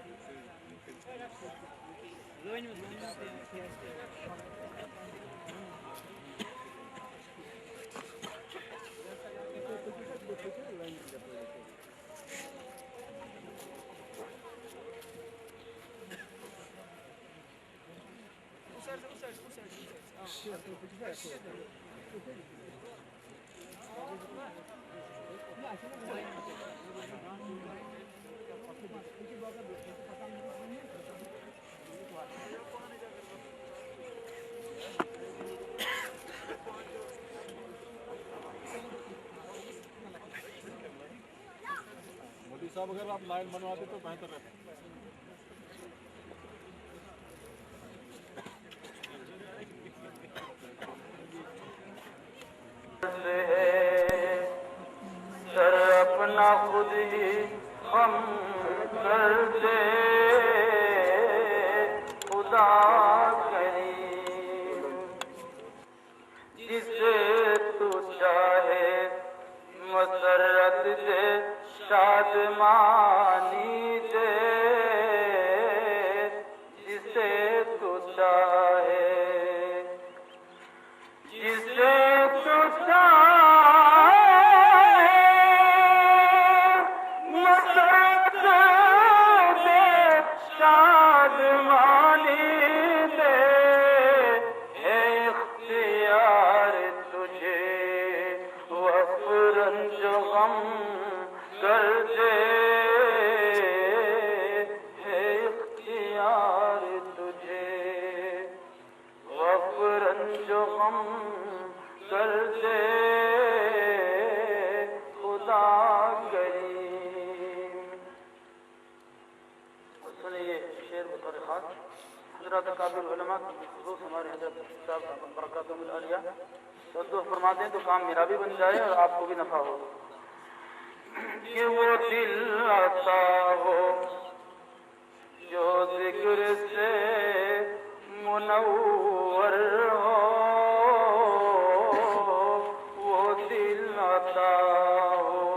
مودی صاحب اگر آپ لائن بنواتے تو بہتر رہتا۔ سر اپنا خود ہی ہم کر دے خدا کریم، جسے تو چاہے مسرت دے شادمانی دے، جسے تو چاہے، جسے تو چاہے مسرت دے شادمانی دے، ہے اختیار تجھے وقت رنج غم کر دے، ہے اختیار تجھے وقت رنج غم کر دے خدا کریم۔ سنیے شعر بطور خاص حضرات کابل علماء کی خصوص ہمارے حضرت صاحب برکاتہم العالیہ تو فرماتے ہیں تو کام میرا بھی بن جائے اور آپ کو بھی نفع ہو، کہ وہ دل عطا ہو جو ذکر سے منور ہو، وہ دل عطا ہو،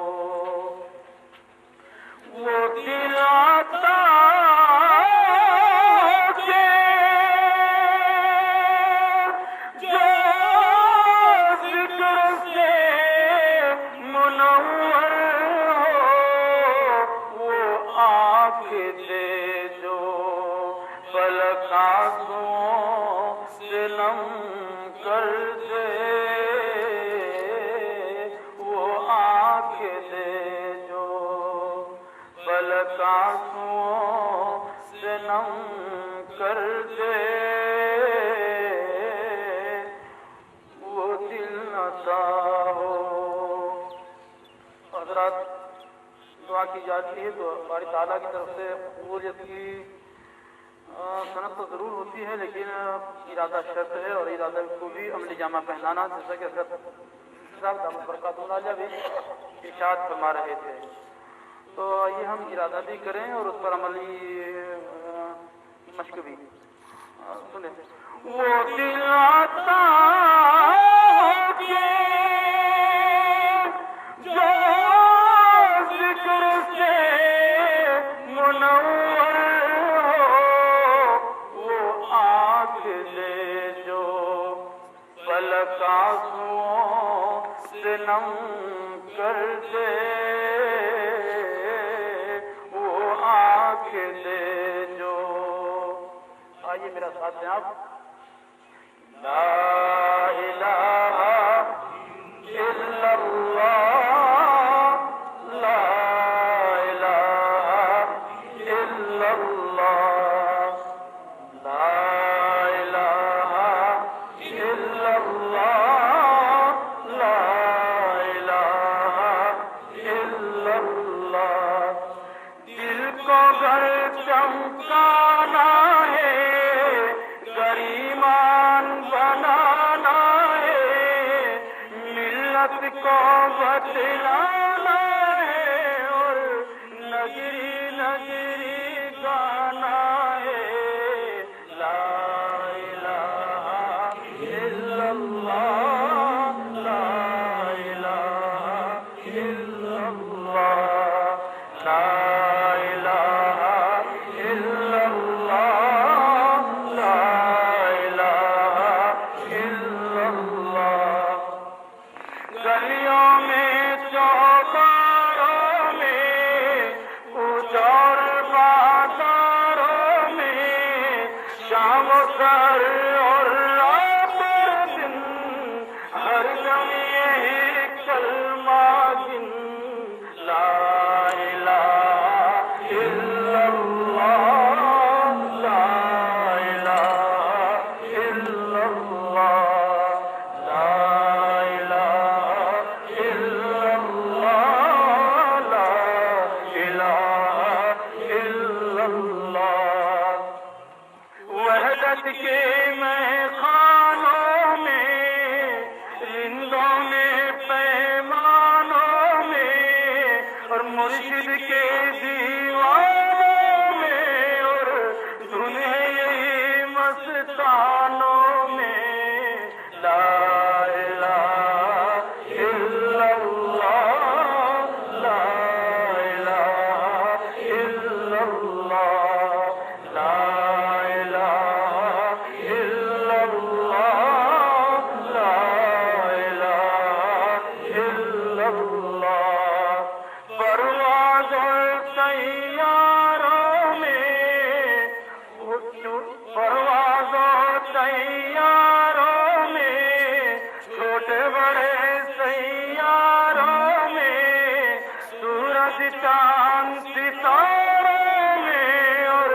وہ دل عطا کہ جو ذکر سے منور ہو، وہ آنکھ دے جو پلک آنسوں سے نم کر دے، وہ آنکھ دے جو پلک آنسوں سے نم کر دے، وہ دل عطا ہو۔ دعا کی جاتی ہے تو باری تعالیٰ کی طرف سے قبولیت کی صنعت تو ضرور ہوتی ہے، لیکن ارادہ شرط ہے، اور ارادہ کو بھی عملی جامہ پہنانا، جیسا کہ حضرت صاحب دامت برکاتہ العالیہ بھی ارشاد فرما رہے تھے۔ تو یہ ہم ارادہ بھی کریں اور اس پر عملی مشق بھی سنیں۔ وہ دل آتا ہے جو ذکر سے منور ہو، وہ آنکھ دے جو پلک آنسوؤں سے نم کر دے، وہ آنکھ دے جو۔ آئیے میرا ساتھ دیں آپ۔ لا الہ الا اللہ، لا الہ الا اللہ، لا الہ الا اللہ، لا الہ الا اللہ۔ دل کو گھر چمکانا ہے، گریمان بنانا ہے، ملت کو بتلانا ہے، اور نگری نگری گانا ہے۔ لا الہ الا اللہ، لا الہ الا اللہ، لا الہ الا اللہ، لا الہ الا اللہ۔ گلیوں میں چوباروں میں، اجور بازاروں میں، شام و سر اور رات دن، ہر دم یہی کلمہ گن۔ لا الہ الا اللہ، لا الہ الا اللہ، لا الہ الا اللہ، لا الہ الا اللہ۔ وحدت کے میخانوں میں، رندوں میں، پیمانوں میں، اور مرشد کے دیوانوں میں، اور دھن ہے یہی مستانوں میں۔ لا الہ الا اللہ، لا الہ الا اللہ، لا الہ الا اللہ، لا الہ الا اللہ۔ پروازوں سیاروں میں، پروازوں سیاروں میں، چھوٹے بڑے سیاروں میں، سورج چاند ستاروں میں، اور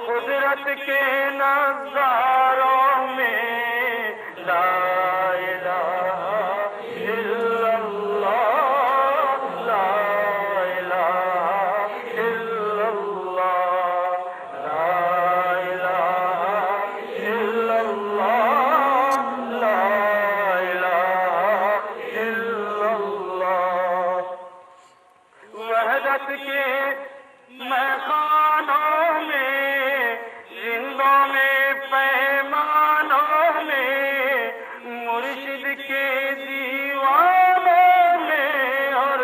قدرت کے نظاروں میں۔ لا الہ الا اللہ، لا الہ الا اللہ، لا الہ الا اللہ، لا الہ الا اللہ۔ وحدت کے میخانوں میں، رندوں میں، پیمانوں میں، مرشد کے دیوانوں میں، اور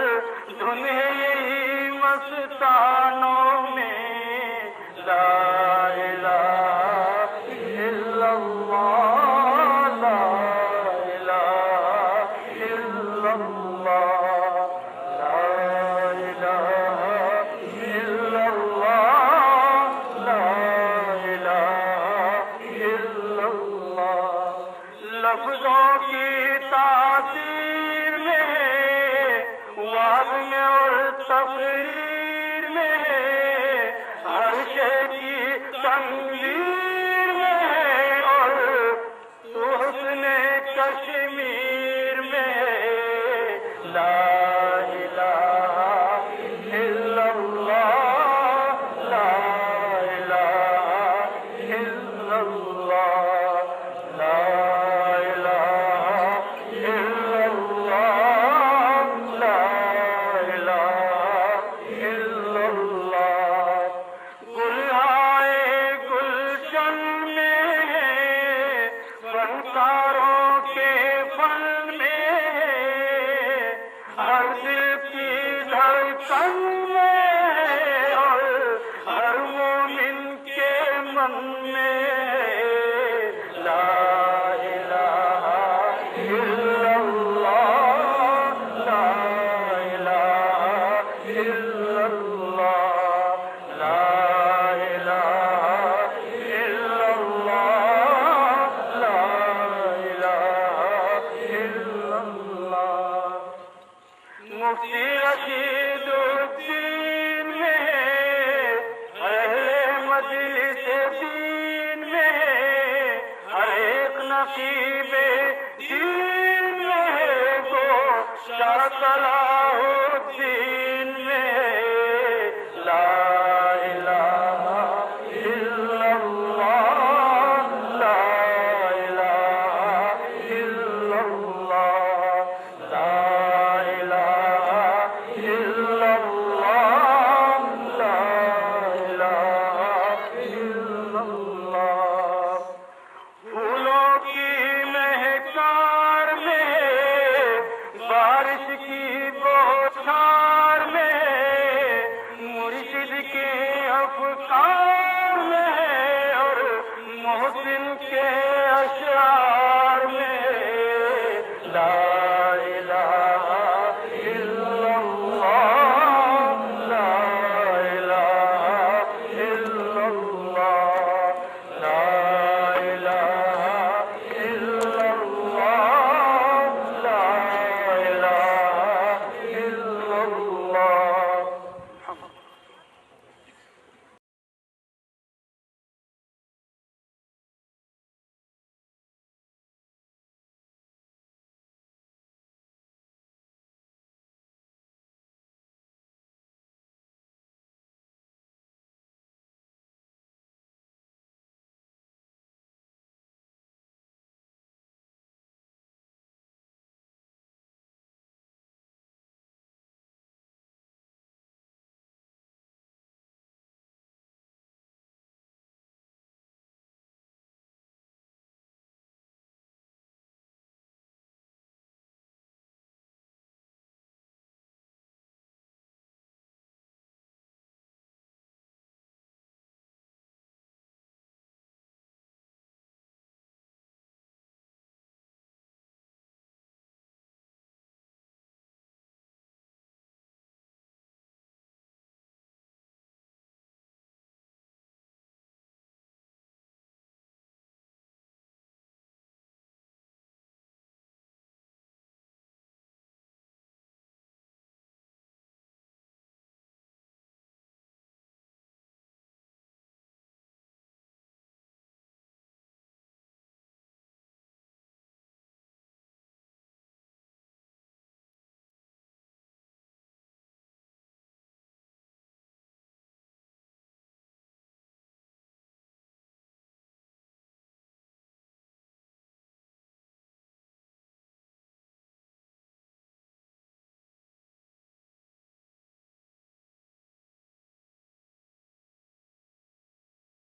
دھن ہے یہی مستانوں میں۔ لا الہ الا اللہ، لا الہ الا اللہ، لا الہ الا اللہ، لا الہ الا اللہ۔ لفظوں کی تاثیر میں ہے، وعظ میں اور تقریر میں ہے، ہر شے کی تنویر میں ہے، اور تو حسن کشمیر میں ہے۔ لا الہ الا نشیب